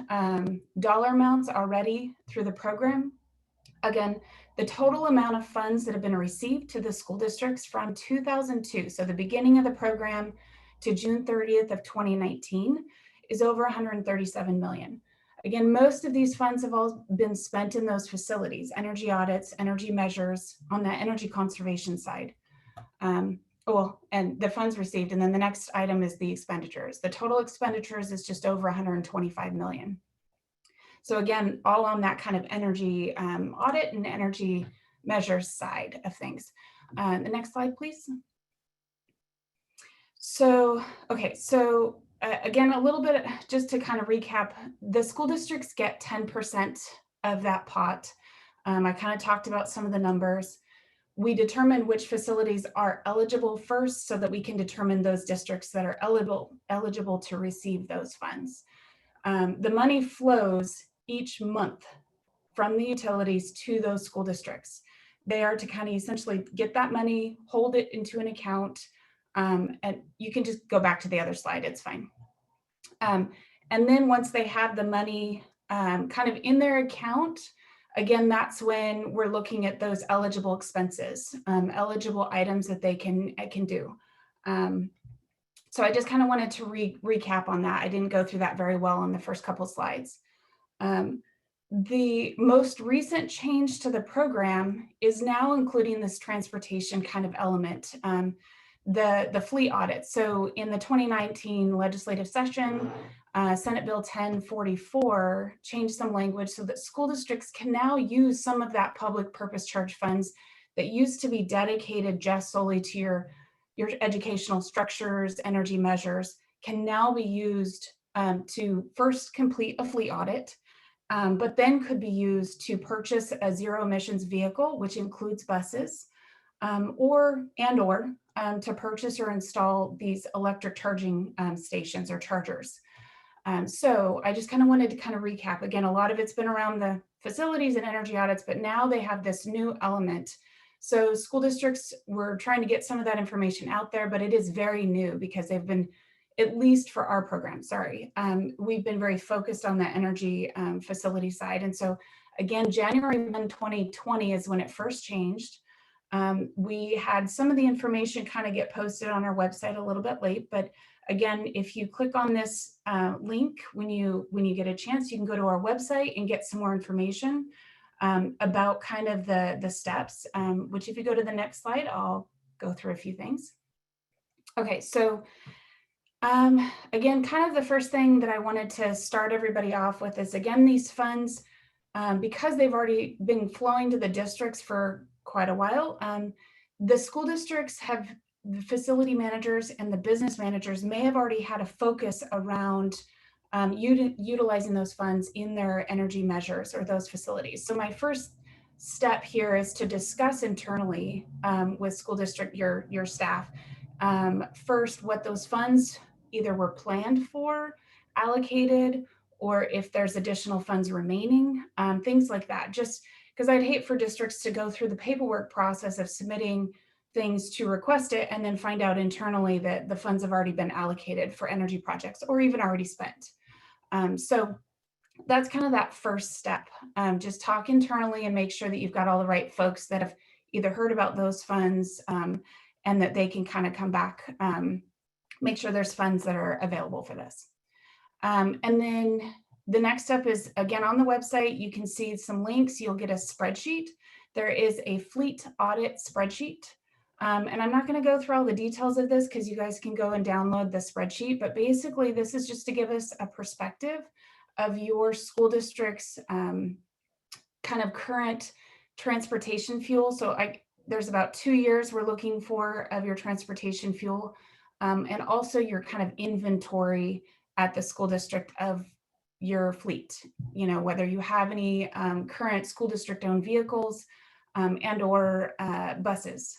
dollar amounts already through the program. Again, the total amount of funds that have been received to the school districts from 2002, so the beginning of the program to June 30th of 2019, is over 137 million. Again, most of these funds have all been spent in those facilities, energy audits, energy measures on that energy conservation side. Well, and the funds received, and then the next item is the expenditures. The total expenditures is just over 125 million. So again, all on that kind of energy audit and energy measures side of things. The next slide, please. So, okay, so again, a little bit, just to kind of recap, the school districts get 10% of that pot. I kind of talked about some of the numbers. We determine which facilities are eligible first so that we can determine those districts that are eligible to receive those funds. The money flows each month from the utilities to those school districts. They are to kind of essentially get that money, hold it into an account, and you can just go back to the other slide, it's fine. And then once they have the money kind of in their account, again, that's when we're looking at those eligible expenses, eligible items that they can do. So I just kind of wanted to recap on that. I didn't go through that very well on the first couple slides. The most recent change to the program is now including this transportation kind of element, the fleet audit. So in the 2019 legislative session, Senate Bill 1044 changed some language so that school districts can now use some of that public purpose charge funds that used to be dedicated just solely to your educational structures, energy measures, can now be used to first complete a fleet audit, but then could be used to purchase a zero emissions vehicle, which includes buses, or to purchase or install these electric charging stations or chargers. So I just kind of wanted to kind of recap. Again, a lot of it's been around the facilities and energy audits, but now they have this new element. So school districts, we're trying to get some of that information out there, but it is very new because they've been, at least for our program, we've been very focused on the energy facility side. And so again, January 1, 2020 is when it first changed. We had some of the information kind of get posted on our website a little bit late, but again, if you click on this link when you get a chance, you can go to our website and get some more information about kind of the steps, which if you go to the next slide, I'll go through a few things. Okay, so again, kind of the first thing that I wanted to start everybody off with is, again, these funds, because they've already been flowing to the districts for quite a while, the school districts have, the facility managers and the business managers may have already had a focus around utilizing those funds in their energy measures or those facilities. So my first step here is to discuss internally with school district, your staff, first what those funds either were planned for, allocated, or if there's additional funds remaining, things like that. Just because I'd hate for districts to go through the paperwork process of submitting things to request it and then find out internally that the funds have already been allocated for energy projects or even already spent. So that's kind of that first step. Just talk internally and make sure that you've got all the right folks that have either heard about those funds and that they can kind of come back, make sure there's funds that are available for this. And then the next step is, again, on the website, you can see some links. You'll get a spreadsheet. There is a fleet audit spreadsheet. And I'm not going to go through all the details of this because you guys can go and download the spreadsheet. But basically, this is just to give us a perspective of your school district's kind of current transportation fuel. So there's about 2 years we're looking for of your transportation fuel, and also your kind of inventory at the school district of your fleet, you know, whether you have any current school district owned vehicles and or buses,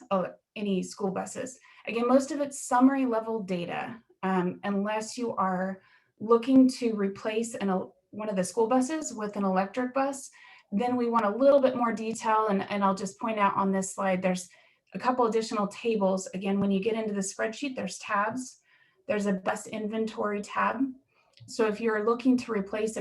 any school buses. Again, most of it's summary level data, unless you are looking to replace one of the school buses with an electric bus, then we want a little bit more detail. And I'll just point out on this slide, there's a couple additional tables. Again, when you get into the spreadsheet, there's tabs. There's a bus inventory tab. So if you're looking to replace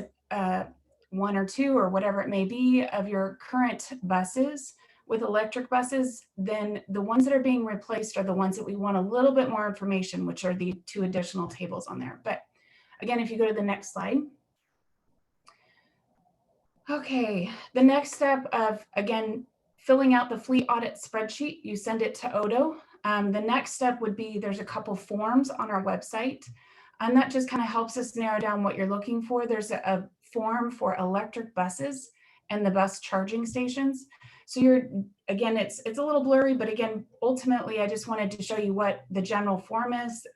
one or two or whatever it may be of your current buses with electric buses, then the ones that are being replaced are the ones that we want a little bit more information, which are the 2 additional tables on there. But again, if you go to the next slide. Okay, the next step of, again, filling out the fleet audit spreadsheet, you send it to Odo. The next step would be, there's a couple forms on our website. And that just kind of helps us narrow down what you're looking for. There's a form for electric buses and the bus charging stations. So again, it's a little blurry, but again, ultimately, I just wanted to show you what the general form is.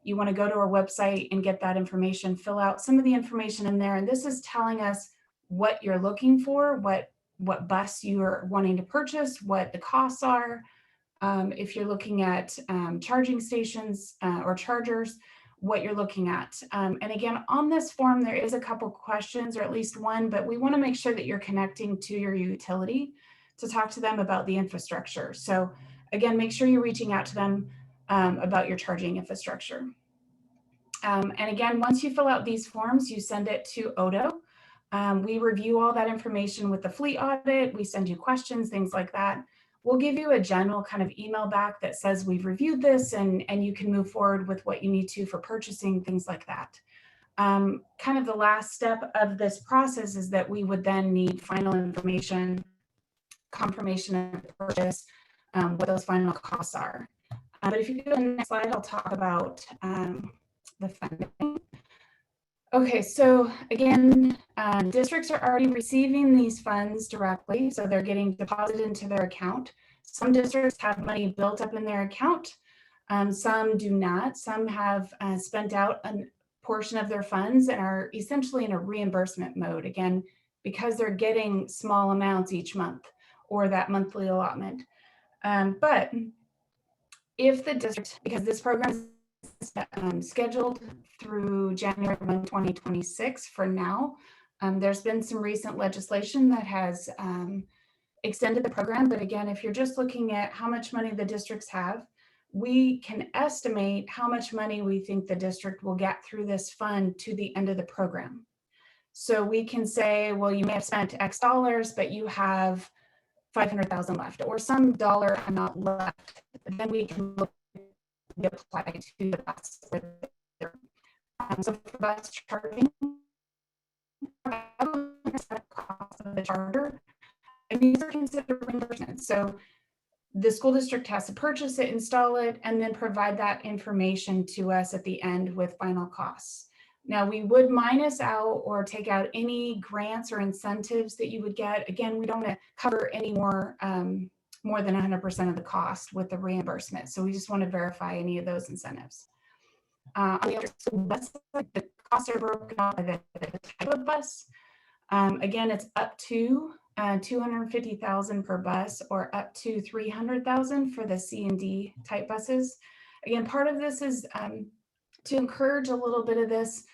You want to go to our website and get that information, fill out some of the information in there. And this is telling us what you're looking for, what bus you're wanting to purchase, what the costs are. If you're looking at charging stations or chargers, what you're looking at. And again, on this form, there is a couple questions, or at least one, but we want to make sure that you're connecting to your utility to talk to them about the infrastructure. So again, make sure you're reaching out to them about your charging infrastructure. And again, once you fill out these forms, you send it to Odo. We review all that information with the fleet audit. We send you questions, things like that. We'll give you a general kind of email back that says we've reviewed this and you can move forward with what you need to for purchasing, things like that. Kind of the last step of this process is that we would then need final information, confirmation of purchase, what those final costs are. But if you go to the next slide, I'll talk about the funding. Okay, so again, districts are already receiving these funds directly, so they're getting deposited into their account. Some districts have money built up in their account, some do not. Some have spent out a portion of their funds and are essentially in a reimbursement mode, again, because they're getting small amounts each month or that monthly allotment. But if the district, because this program is scheduled through January 1, 2026 for now. There's been some recent legislation that has extended the program. But again, if you're just looking at how much money the districts have, we can estimate how much money we think the district will get through this fund to the end of the program. So we can say, well, you may have spent X dollars, but you have 500,000 left or some dollar amount left, then we can look to apply to the bus. So for bus charging, cost of the charger, and these are considered reimbursements. So the school district has to purchase it, install it, and then provide that information to us at the end with final costs. Now, we would minus out or take out any grants or incentives that you would get. Again, we don't want to cover any more than 100% of the cost with the reimbursement. So we just want to verify any of those incentives. On the other bus, the costs are broken out by the type of bus. Again, it's up to 250,000 per bus or up to 300,000 for the C and D type buses. Again, part of this is to encourage a little bit of this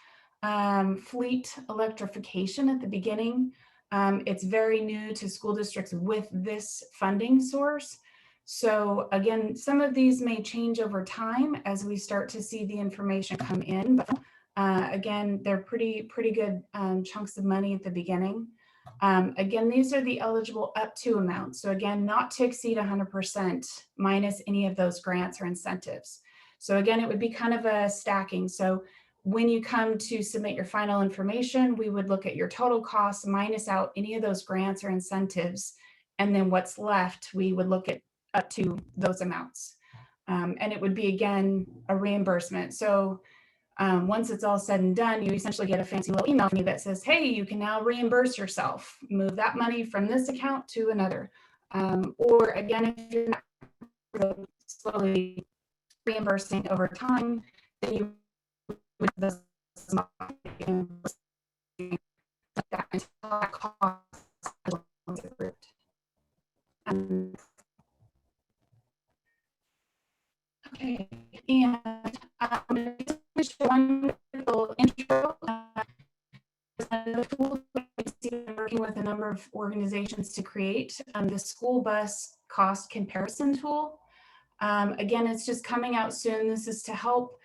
fleet electrification at the beginning. It's very new to school districts with this funding source. So again, some of these may change over time as we start to see the information come in. But again, they're pretty good chunks of money at the beginning. Again, these are the eligible up to amounts. So again, not to exceed 100% minus any of those grants or incentives. So again, it would be kind of a stacking. So when you come to submit your final information, we would look at your total costs, minus out any of those grants or incentives. And then what's left, we would look at up to those amounts. And it would be, again, a reimbursement. So once it's all said and done, you essentially get a fancy little email from me that says, hey, you can now reimburse yourself, move that money from this account to another. Or again, if you're not slowly reimbursing over time, then you would that until that cost is approved. Okay, and just one little intro. The tool we're working with a number of organizations to create the school bus cost comparison tool. Again, it's just coming out soon. This is to help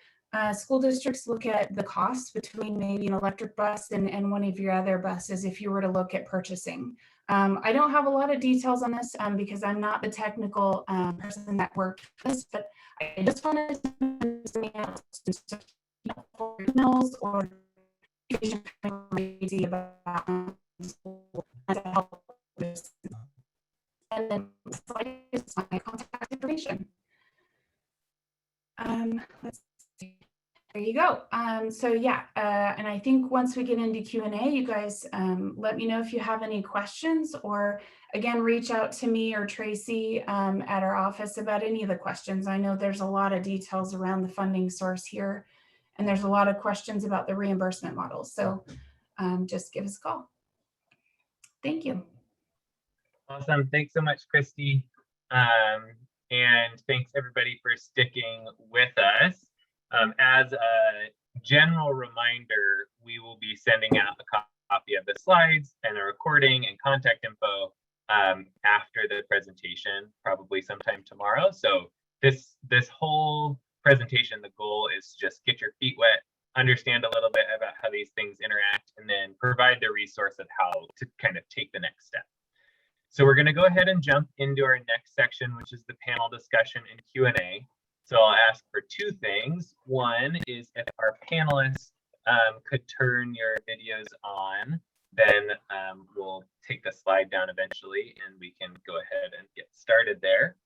school districts look at the cost between maybe an electric bus and one of your other buses if you were to look at purchasing. I don't have a lot of details on this because I'm not the technical person that worked for this, but I just wanted to emails or crazy about to help this. And then my contact information. Let's see. There you go. So yeah, and I think once we get into Q&A, you guys let me know if you have any questions, or again, reach out to me or Tracy at our office about any of the questions. I know there's a lot of details around the funding source here, and there's a lot of questions about the reimbursement models. So just give us a call. Thank you. Awesome. Thanks so much, Christie. And thanks everybody for sticking with us. As a general reminder, we will be sending out a copy of the slides and a recording and contact info after the presentation, probably sometime tomorrow. So this whole presentation, the goal is just get your feet wet, understand a little bit about how these things interact, and then provide the resource of how to kind of take the next step. So we're going to go ahead and jump into our next section, which is the panel discussion and Q&A. So I'll ask for two things. One is if our panelists could turn your videos on, then we'll take the slide down eventually and we can go ahead and get started there.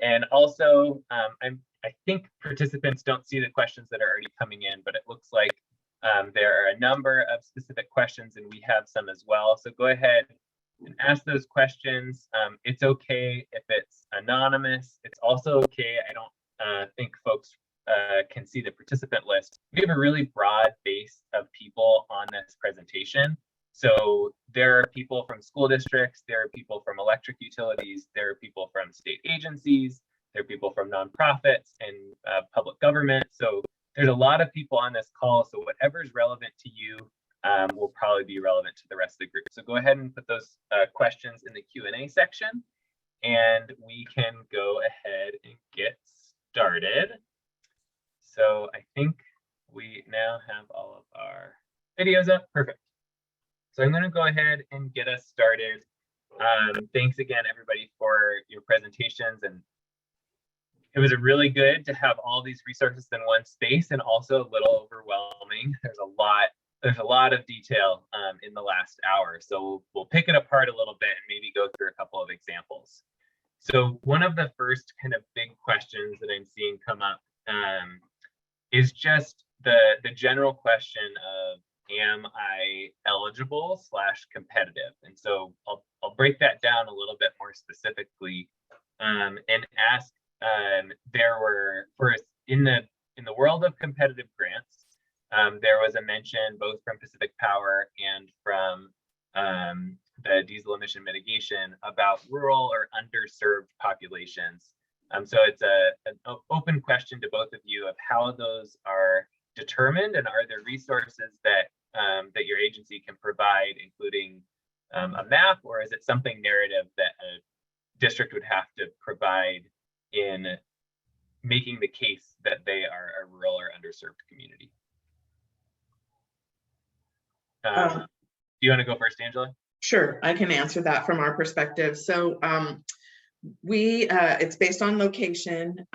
And also, I think participants don't see the questions that are already coming in, but it looks like there are a number of specific questions and we have some as well. So go ahead and ask those questions. It's okay if it's anonymous. It's also okay. I don't think folks can see the participant list. We have a really broad base of people on this presentation. So there are people from school districts, there are people from electric utilities, there are people from state agencies, there are people from nonprofits and public government. So there's a lot of people on this call. So whatever's relevant to you will probably be relevant to the rest of the group. So go ahead and put those questions in the Q&A section and we can go ahead and get started. So I think we now have all of our videos up. Perfect. So I'm going to go ahead and get us started. Thanks again, everybody, for your presentations. And it was really good to have all these resources in one space, and also a little overwhelming. There's a lot of detail in the last hour. So we'll pick it apart a little bit and maybe go through a couple of examples. So one of the first kind of big questions that I'm seeing come up is just the general question of, am I eligible / competitive? And so I'll break that down a little bit more specifically and ask, there were, first, in the world of competitive grants, there was a mention both from Pacific Power and from the diesel emission mitigation about rural or underserved populations. So it's an open question to both of you of how those are determined, and are there resources that that your agency can provide, including a map, or is it something narrative that a district would have to provide in making the case that they are a rural or underserved community? Do you want to go first, Angela? Sure, I can answer that from our perspective. So it's based on location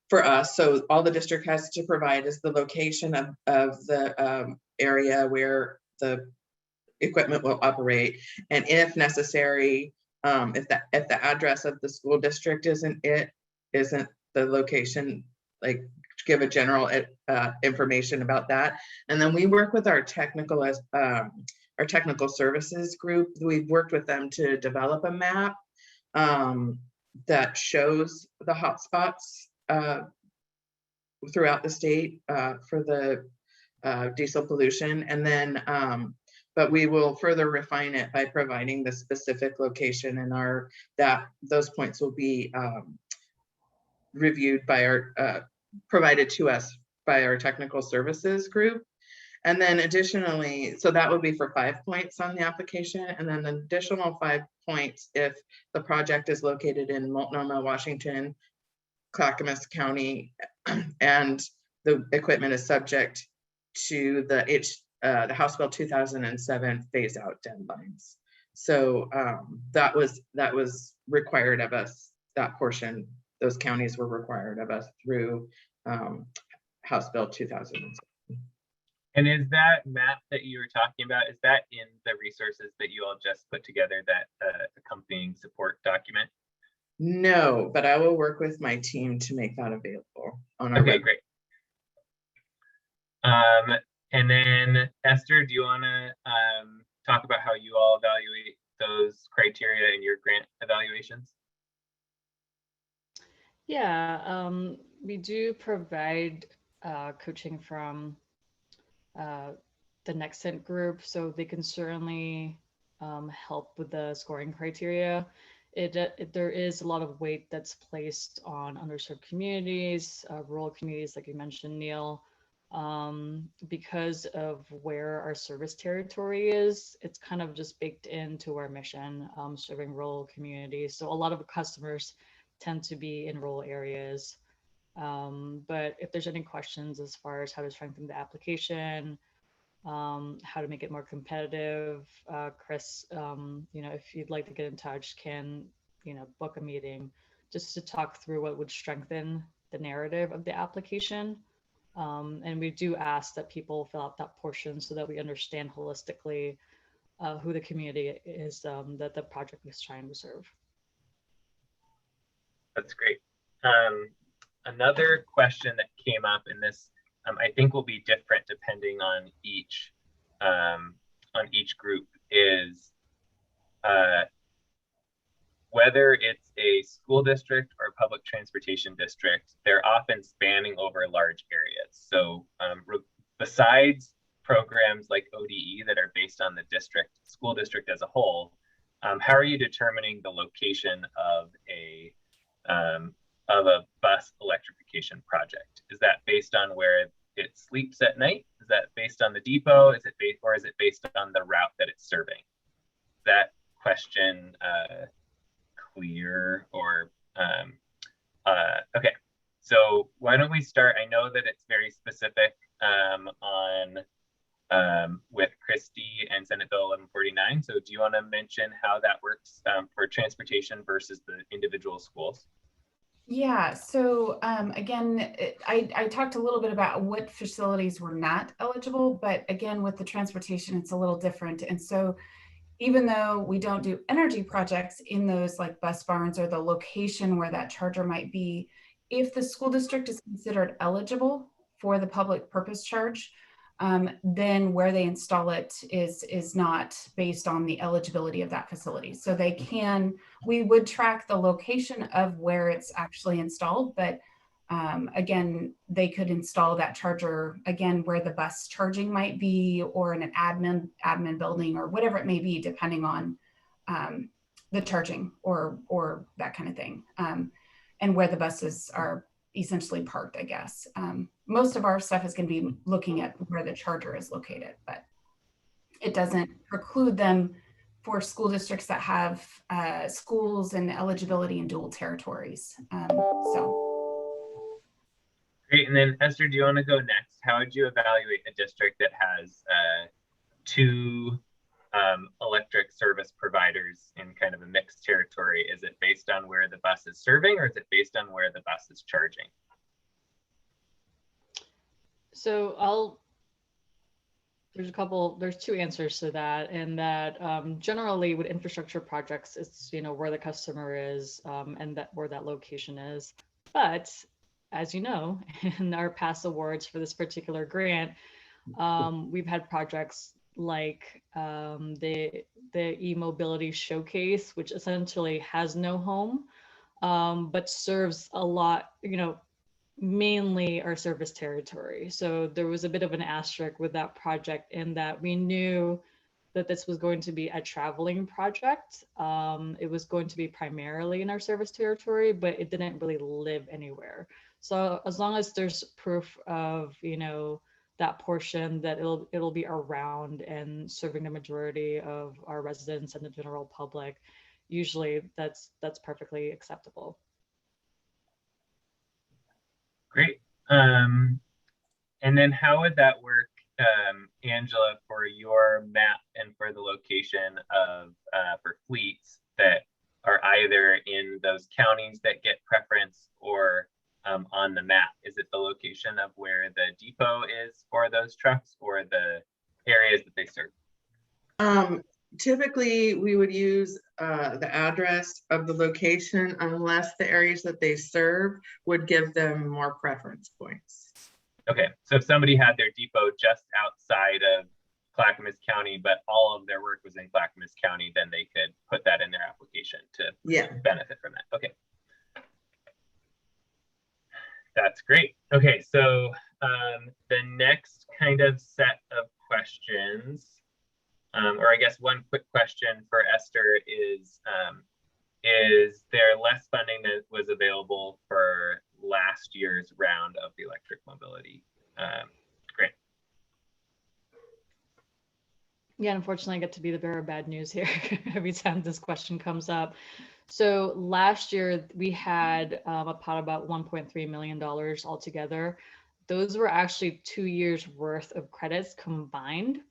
for us. So all the district has to provide is the location of the area where the equipment will operate, and if necessary, if the address of the school district isn't the location, like give a general information about that. And then we work with our technical services group. We've worked with them to develop a map that shows the hotspots throughout the state for the diesel pollution. And then, but we will further refine it by providing the specific location, and those points will be reviewed by our, provided to us by our technical services group. And then additionally, so that would be for 5 points on the application, and then an additional 5 points if the project is located in Multnomah, Washington, Clackamas County, and the equipment is subject to the House Bill 2007 phase out deadlines. So that was required of us, that portion, those counties were required of us through House Bill 2007. And is that map that you were talking about, is that in the resources that you all just put together, that accompanying support document? No, but I will work with my team to make that available on our Okay, website. great. And then Esther, do you want to talk about how you all evaluate those criteria in your grant evaluations? Yeah, we do provide coaching from the Nexent group, so they can certainly help with the scoring criteria. There is a lot of weight that's placed on underserved communities, rural communities, like you mentioned, Neil, because of where our service territory is. It's kind of just baked into our mission, serving rural communities. So a lot of customers tend to be in rural areas. But if there's any questions as far as how to strengthen the application, how to make it more competitive, Chris, if you'd like to get in touch, can, book a meeting just to talk through what would strengthen the narrative of the application. And we do ask that people fill out that portion so that we understand holistically who the community is that the project is trying to serve. That's great. Another question that came up in this, I think will be different depending on each group, is whether it's a school district or public transportation district, they're often spanning over large areas. So besides programs like ODE that are based on the school district as a whole, how are you determining the location of a bus electrification project? Is that based on where it sleeps at night? Is that based on the depot? Is it based on the route that it's serving? Is that question clear? Or okay, so why don't we start? I know that it's very specific on with Christie and Senate Bill 1149. So do you want to mention how that works for transportation versus the individual schools? Yeah, so again, I talked a little bit about what facilities were not eligible, but again, with the transportation, it's a little different. And so even though we don't do energy projects in those like bus barns or the location where that charger might be, if the school district is considered eligible for the public purpose charge, then where they install it is not based on the eligibility of that facility. So they can, we would track the location of where it's actually installed, but again, they could install that charger again where the bus charging might be, or in an admin building, or whatever it may be, depending on the charging or that kind of thing, and where the buses are essentially parked, I guess. Most of our stuff is going to be looking at where the charger is located, but it doesn't preclude them for school districts that have schools and eligibility in dual territories. Great. And then Esther, do you want to go next? How would you evaluate a district that has two electric service providers in kind of a mixed territory? Is it based on where the bus is serving, or is it based on where the bus is charging? So there's two answers to that, and that generally with infrastructure projects, it's, you know, where the customer is and that where that location is. But as you know, in our past awards for this particular grant, we've had projects like the e-mobility showcase, which essentially has no home, but serves a lot, you know, mainly our service territory. So there was a bit of an asterisk with that project in that we knew that this was going to be a traveling project. It was going to be primarily in our service territory, but it didn't really live anywhere. So as long as there's proof of, you know, that portion that it'll be around and serving the majority of our residents and the general public, usually that's perfectly acceptable. Great. And then how would that work, Angela, for your map and for the location of for fleets that are either in those counties that get preference or on the map? Is it the location of where the depot is for those trucks, or the areas that they serve? Typically, we would use the address of the location unless the areas that they serve would give them more preference points. Okay, so if somebody had their depot just outside of Clackamas County, but all of their work was in Clackamas County, then they could put that in their application to benefit from that. Okay. That's great. Okay, so the next kind of set of questions, or I guess one quick question for Esther is there less funding that was available for last year's round of the electric mobility? Great. Yeah, unfortunately, I get to be the bearer of bad news here every time this question comes up. So last year we had a pot about $1.3 million altogether. Those were actually 2 years worth of credits combined.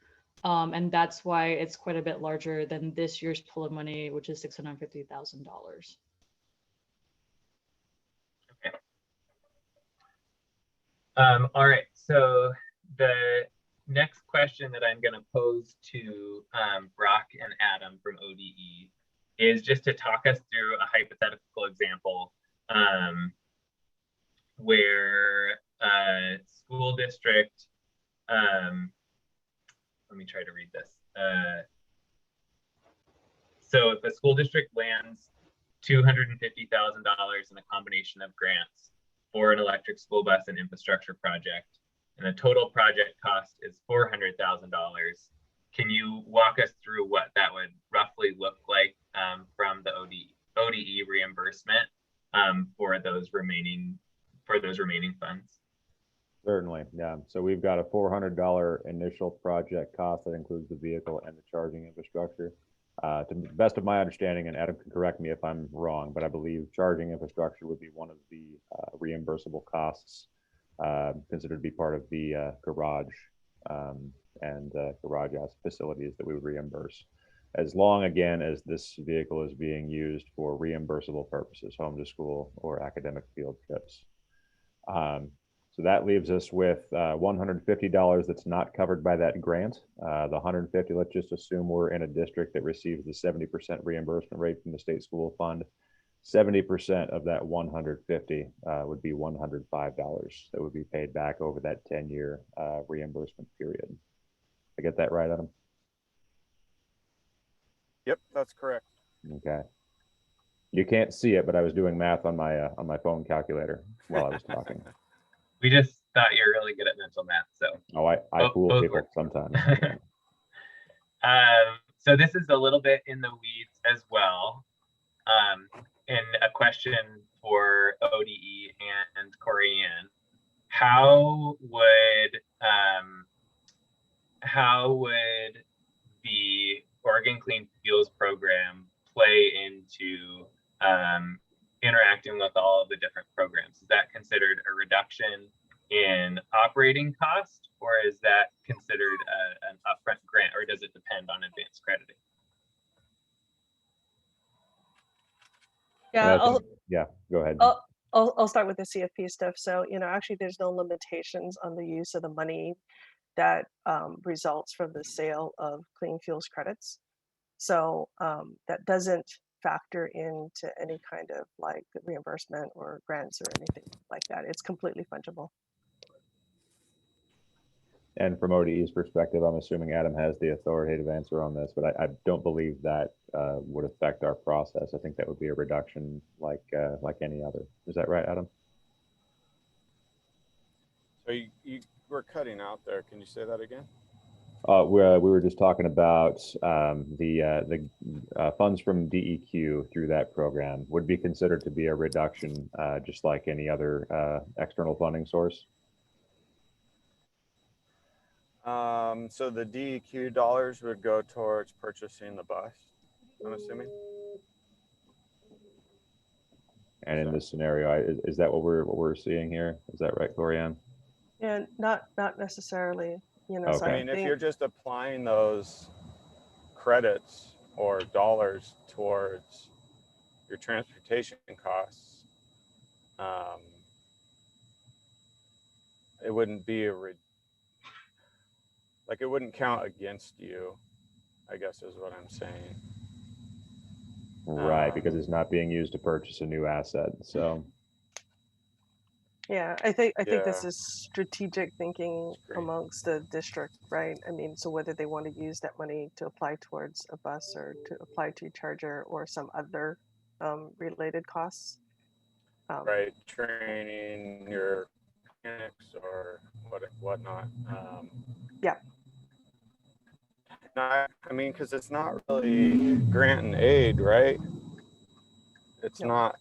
And that's why it's quite a bit larger than this year's pool of money, which is $650,000. Okay. All right, so the next question that I'm going to pose to Brock and Adam from ODE is just to talk us through a hypothetical example where a school district, let me try to read this. So if a school district lands $250,000 in a combination of grants for an electric school bus and infrastructure project, and the total project cost is $400,000, can you walk us through what that would roughly look like from the ODE reimbursement for those remaining funds? Certainly, yeah. So we've got a $400 initial project cost that includes the vehicle and the charging infrastructure. To the best of my understanding, and Adam can correct me if I'm wrong, but I believe charging infrastructure would be one of the reimbursable costs considered to be part of the garage and garage facilities that we would reimburse, as long, again, as this vehicle is being used for reimbursable purposes, home to school or academic field trips. So that leaves us with $150 that's not covered by that grant. The $150, let's just assume we're in a district that receives the 70% reimbursement rate from the state school fund. 70% of that 150 would be $105 that would be paid back over that 10-year reimbursement period. I get that right, Adam? Yep, that's correct. Okay. You can't see it, but I was doing math on my phone calculator while I was talking. We just thought you're really good at mental math, so. Oh, I fool both people work. sometimes. So this is a little bit in the weeds as well. And a question for ODE and Cory Ann. How would the Oregon Clean Fuels program play into interacting with all of the different programs? Is that considered a reduction in operating cost, or is that considered an upfront grant, or does it depend on advanced crediting? Yeah, Yeah, go ahead. I'll start with the CFP stuff. So, actually there's no limitations on the use of the money that results from the sale of clean fuels credits. So that doesn't factor into any kind of like reimbursement or grants or anything like that. It's completely fungible. And from ODE's perspective, I'm assuming Adam has the authoritative answer on this, but I don't believe that would affect our process. I think that would be a reduction like any other. Is that right, Adam? So you were cutting out there. Can you say that again? We were just talking about the funds from DEQ through that program would be considered to be a reduction, just like any other external funding source. So the DEQ dollars would go towards purchasing the bus, I'm assuming. And in this scenario, is that what we're seeing here? Is that right, Cory Ann? And not necessarily, So Okay. I mean, if you're just applying those credits or dollars towards your transportation costs, it wouldn't be it wouldn't count against you, I guess is what I'm saying. Right, because it's not being used to purchase a new asset. So yeah, I think this Yeah. is strategic thinking Great. amongst the district, right? I mean, so whether they want to use that money to apply towards a bus or to apply to a charger or some other related costs. Right, training your mechanics or whatnot. Yeah. I mean, because it's not really grant and aid, right? It's Yep. not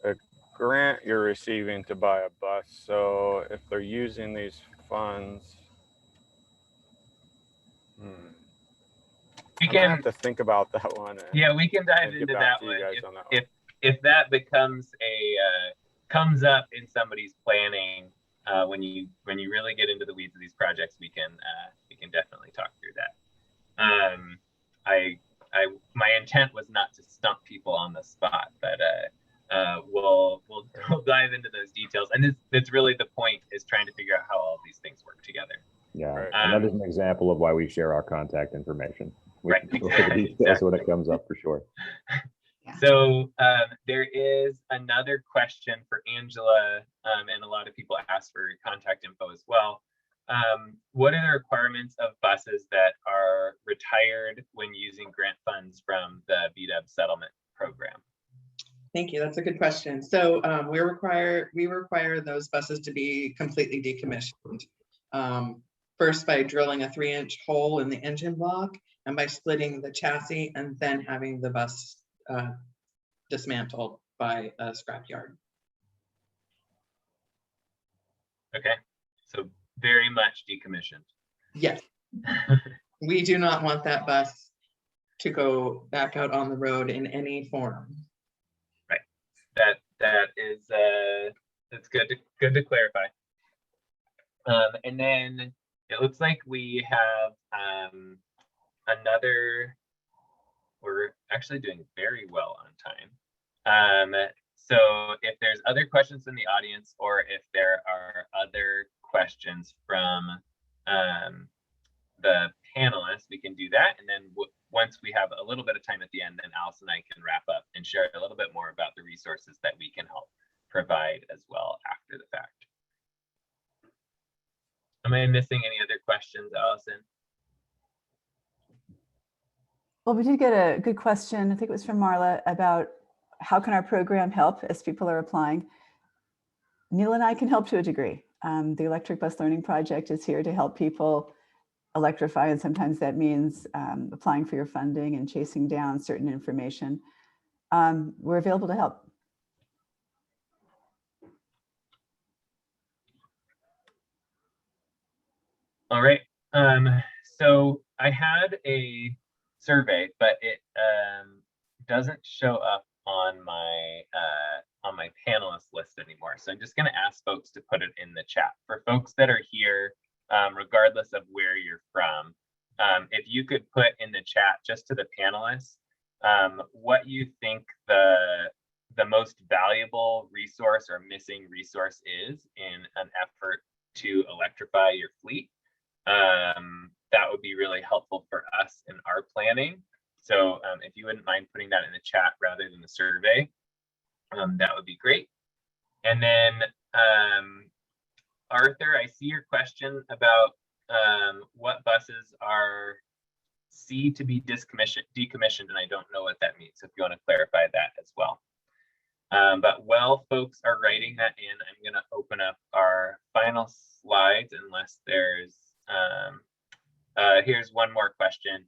a grant you're receiving to buy a bus. So if they're using these funds, We I can have to think about that one. Yeah, we can dive and get into back that to you one. guys on that one. If that becomes comes up in somebody's planning when you really get into the weeds of these projects, we can definitely talk through that. My intent was not to stump people on the spot, but we'll dive into those details. And that's really the point, is trying to figure out how all of these things work together. yeah, Right. and that is an example of why we share our contact information. We Right, can go over the details exactly. when it comes up, for sure. Yeah. So there is another question for Angela, and a lot of people ask for contact info as well. What are the requirements of buses that are retired when using grant funds from the VDEB settlement program? Thank you. That's a good question. So we require those buses to be completely decommissioned. First by drilling a 3-inch hole in the engine block, and by splitting the chassis, and then having the bus dismantled by a scrapyard. Okay, so very much decommissioned. Yes. We do not want that bus to go back out on the road in any form. Right. That is that's good to clarify. And then it looks like we have we're actually doing very well on time. So if there's other questions in the audience, or if there are other questions from the panelists, we can do that. And then once we have a little bit of time at the end, then Alison and I can wrap up and share a little bit more about the resources that we can help provide as well after the fact. Am I missing any other questions, Alison? Well, we did get a good question. I think it was from Marla about how can our program help as people are applying. Neil and I can help to a degree. The Electric Bus Learning Project is here to help people electrify, and sometimes that means applying for your funding and chasing down certain information. We're available to help. All right. So I had a survey, but it doesn't show up on my panelist list anymore. So I'm just going to ask folks to put it in the chat. For folks that are here, regardless of where you're from, if you could put in the chat just to the panelists what you think the most valuable resource or missing resource is in an effort to electrify your fleet. That would be really helpful for us in our planning. So if you wouldn't mind putting that in the chat rather than the survey, that would be great. And then Arthur, I see your question about what buses are C to be decommissioned, and I don't know what that means. So if you want to clarify that as well. But while folks are writing that in, I'm going to open up our final slides unless there's, here's one more question.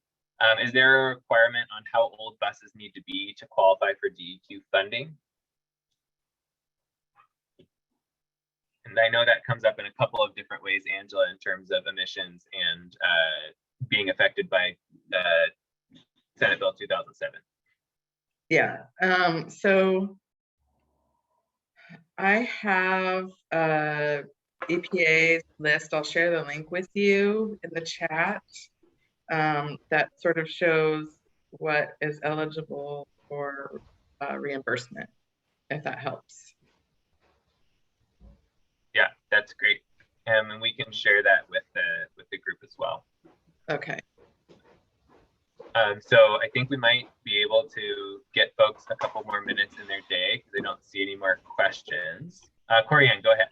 Is there a requirement on how old buses need to be to qualify for DEQ funding? And I know that comes up in a couple of different ways, Angela, in terms of emissions and being affected by Senate Bill 2007. Yeah, so I have EPA's list. I'll share the link with you in the chat. That sort of shows what is eligible for reimbursement, if that helps. Yeah, that's great. And we can share that with the group as well. Okay. So I think we might be able to get folks a couple more minutes in their day because I don't see any more questions. Cory, go ahead.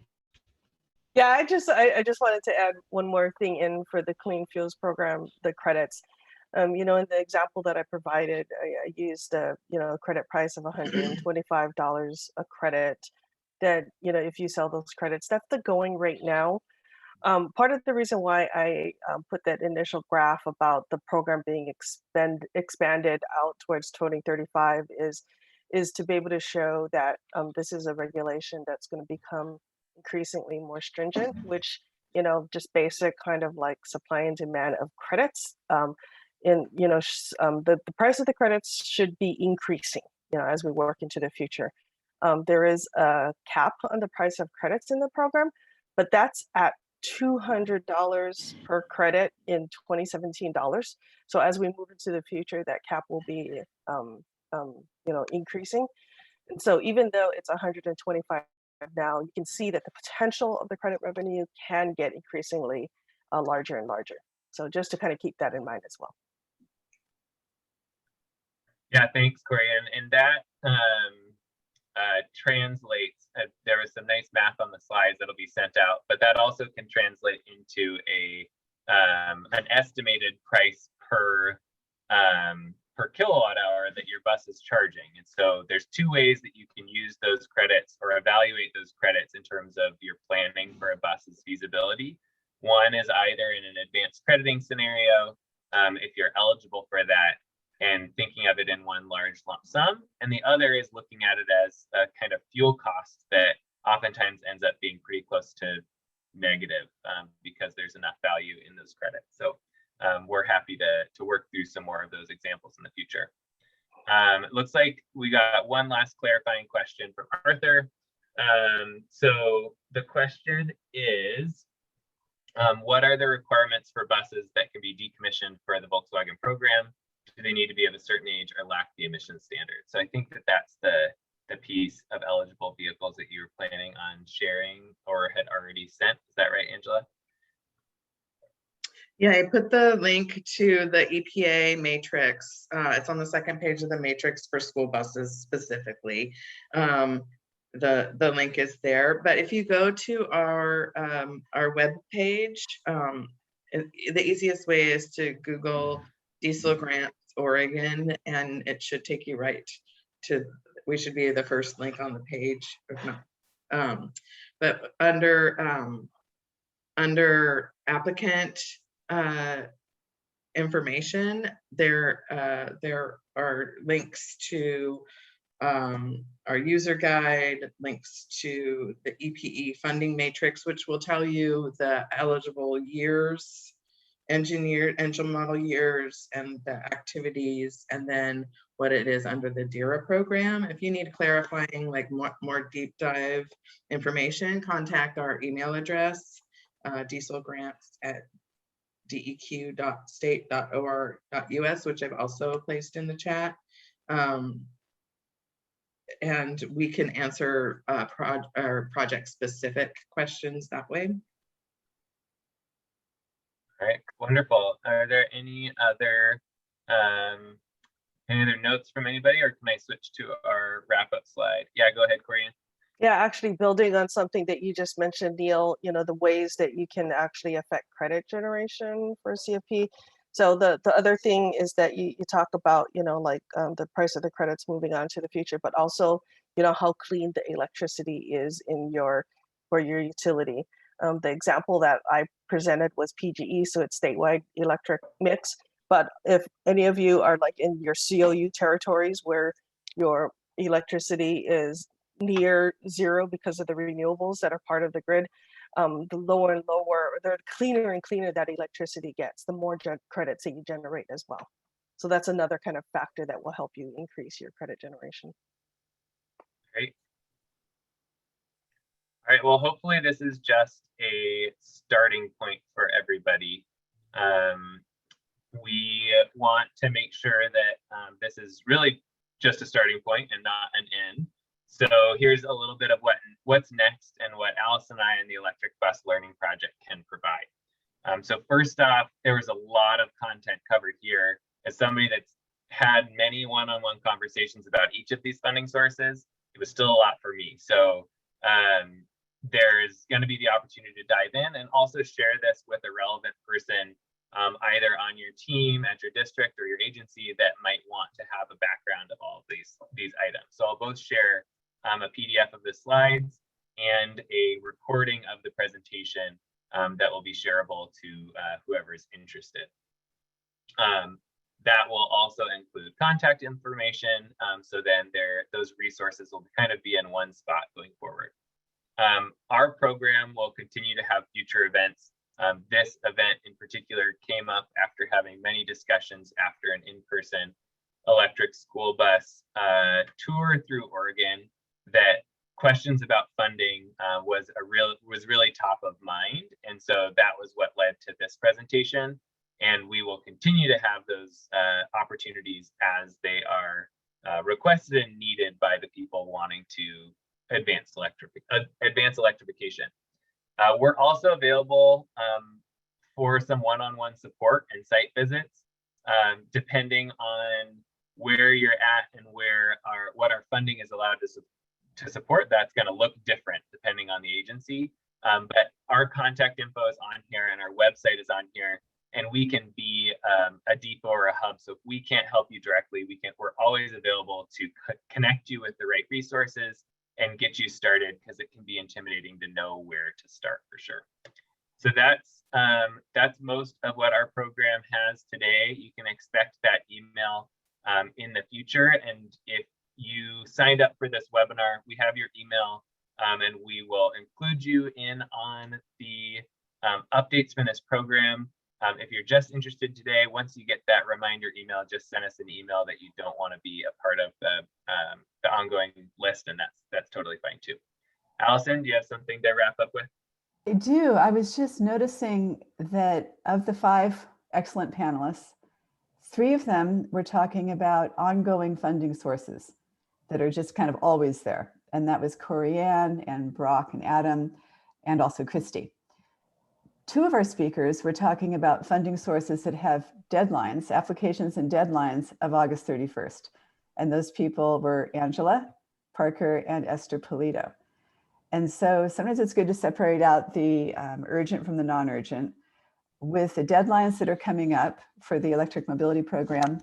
Yeah, I just wanted to add one more thing in for the Clean Fuels program, the credits. You know, in the example that I provided, I used a credit price of $125 a credit. That, you know, if you sell those credits, that's the going rate now. Part of the reason why I put that initial graph about the program being expanded out towards 2035 is to be able to show that this is a regulation that's going to become increasingly more stringent, which, you know, just basic kind of like supply and demand of credits. The price of the credits should be increasing, you know, as we work into the future. There is a cap on the price of credits in the program, but that's at $200 per credit in 2017 dollars. So as we move into the future, that cap will be, increasing. And so even though it's 125 now, you can see that the potential of the credit revenue can get increasingly larger and larger. So just to kind of keep that in mind as well. Yeah, thanks, Cory. And that translates, there was some nice math on the slides that'll be sent out, but that also can translate into an estimated price per kilowatt hour that your bus is charging. And so there's two ways that you can use those credits or evaluate those credits in terms of your planning for a bus's feasibility. One is either in an advanced crediting scenario, if you're eligible for that, and thinking of it in one large lump sum. And the other is looking at it as a kind of fuel cost that oftentimes ends up being pretty close to negative because there's enough value in those credits. So we're happy to work through some more of those examples in the future. It looks like we got one last clarifying question from Arthur. So the question is, What are the requirements for buses that can be decommissioned for the Volkswagen program? Do they need to be of a certain age or lack the emission standard? So I think that that's the piece of eligible vehicles that you were planning on sharing or had already sent. Is that right, Angela? Yeah, I put the link to the EPA matrix. It's on the second page of the matrix for school buses specifically. The link is there, but if you go to our web page, the easiest way is to Google diesel grants Oregon, and it should take you right to. We should be the first link on the page, if not. But under applicant information, there are links to our user guide, links to the EPE funding matrix, which will tell you the eligible years, engine model years, and the activities, and then what it is under the DERA program. If you need clarifying, like more deep dive information, contact our email address, dieselgrants@deq.state.or.us, which I've also placed in the chat. And we can answer project specific questions that way. All right, wonderful. Are there any other notes from anybody, or can I switch to our wrap-up slide? Yeah, go ahead, Cory. Yeah, actually building on something that you just mentioned, Neil, the ways that you can actually affect credit generation for CFP. So the other thing is that you talk about, like the price of the credits moving on to the future, but also, how clean the electricity is for your utility. The example that I presented was PGE, so it's statewide electric mix. But if any of you are like in your COU territories where your electricity is near zero because of the renewables that are part of the grid, the lower and lower, the cleaner and cleaner that electricity gets, the more credits that you generate as well. So that's another kind of factor that will help you increase your credit generation. Great. All right, well, hopefully this is just a starting point for everybody. We want to make sure that this is really just a starting point and not an end. So here's a little bit of what's next and what Alison and I and the Electric Bus Learning Project can provide. So first off, there was a lot of content covered here. As somebody that's had many one-on-one conversations about each of these funding sources, it was still a lot for me. So there's going to be the opportunity to dive in and also share this with a relevant person, either on your team, at your district, or your agency that might want to have a background of all of these items. So I'll both share a PDF of the slides and a recording of the presentation that will be shareable to whoever is interested. That will also include contact information. So then those resources will kind of be in one spot going forward. Our program will continue to have future events. This event in particular came up after having many discussions after an in-person electric school bus tour through Oregon, that questions about funding was really top of mind. And so that was what led to this presentation. And we will continue to have those opportunities as they are requested and needed by the people wanting to advance electrification. We're also available for some one-on-one support and site visits, depending on where you're at and what our funding is allowed to support. That's going to look different depending on the agency. But our contact info is on here and our website is on here, and we can be a depot or a hub. So if we can't help you directly, we're always available to connect you with the right resources and get you started, because it can be intimidating to know where to start for sure. So that's most of what our program has today. You can expect that email in the future. And if you signed up for this webinar, we have your email, and we will include you in on the updates from this program. If you're just interested today, once you get that reminder email, just send us an email that you don't want to be a part of the ongoing list, and that's totally fine too. Alison, do you have something to wrap up with? I do. I was just noticing that of the 5 excellent panelists, 3 of them were talking about ongoing funding sources that are just kind of always there. And that was Cory and Brock and Adam, and also Christie. 2 of our speakers were talking about funding sources that have deadlines, applications and deadlines of August 31st. And those people were Angela, Parker, and Esther Pullido. And so sometimes it's good to separate out the urgent from the non-urgent. With the deadlines that are coming up for the electric mobility program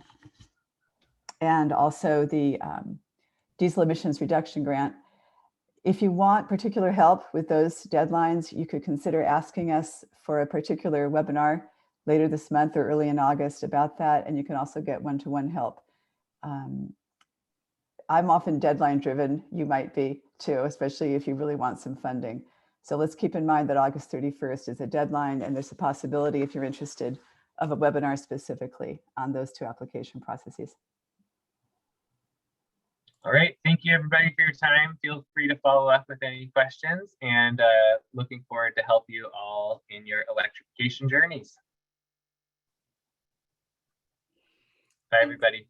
and also the diesel emissions reduction grant, if you want particular help with those deadlines, you could consider asking us for a particular webinar later this month or early in August about that. And you can also get one-to-one help. I'm often deadline driven, you might be too, especially if you really want some funding. So let's keep in mind that August 31st is a deadline, and there's a possibility, if you're interested, of a webinar specifically on those 2 application processes. All right, thank you everybody for your time. Feel free to follow up with any questions, and looking forward to help you all in your electrification journeys. Bye everybody.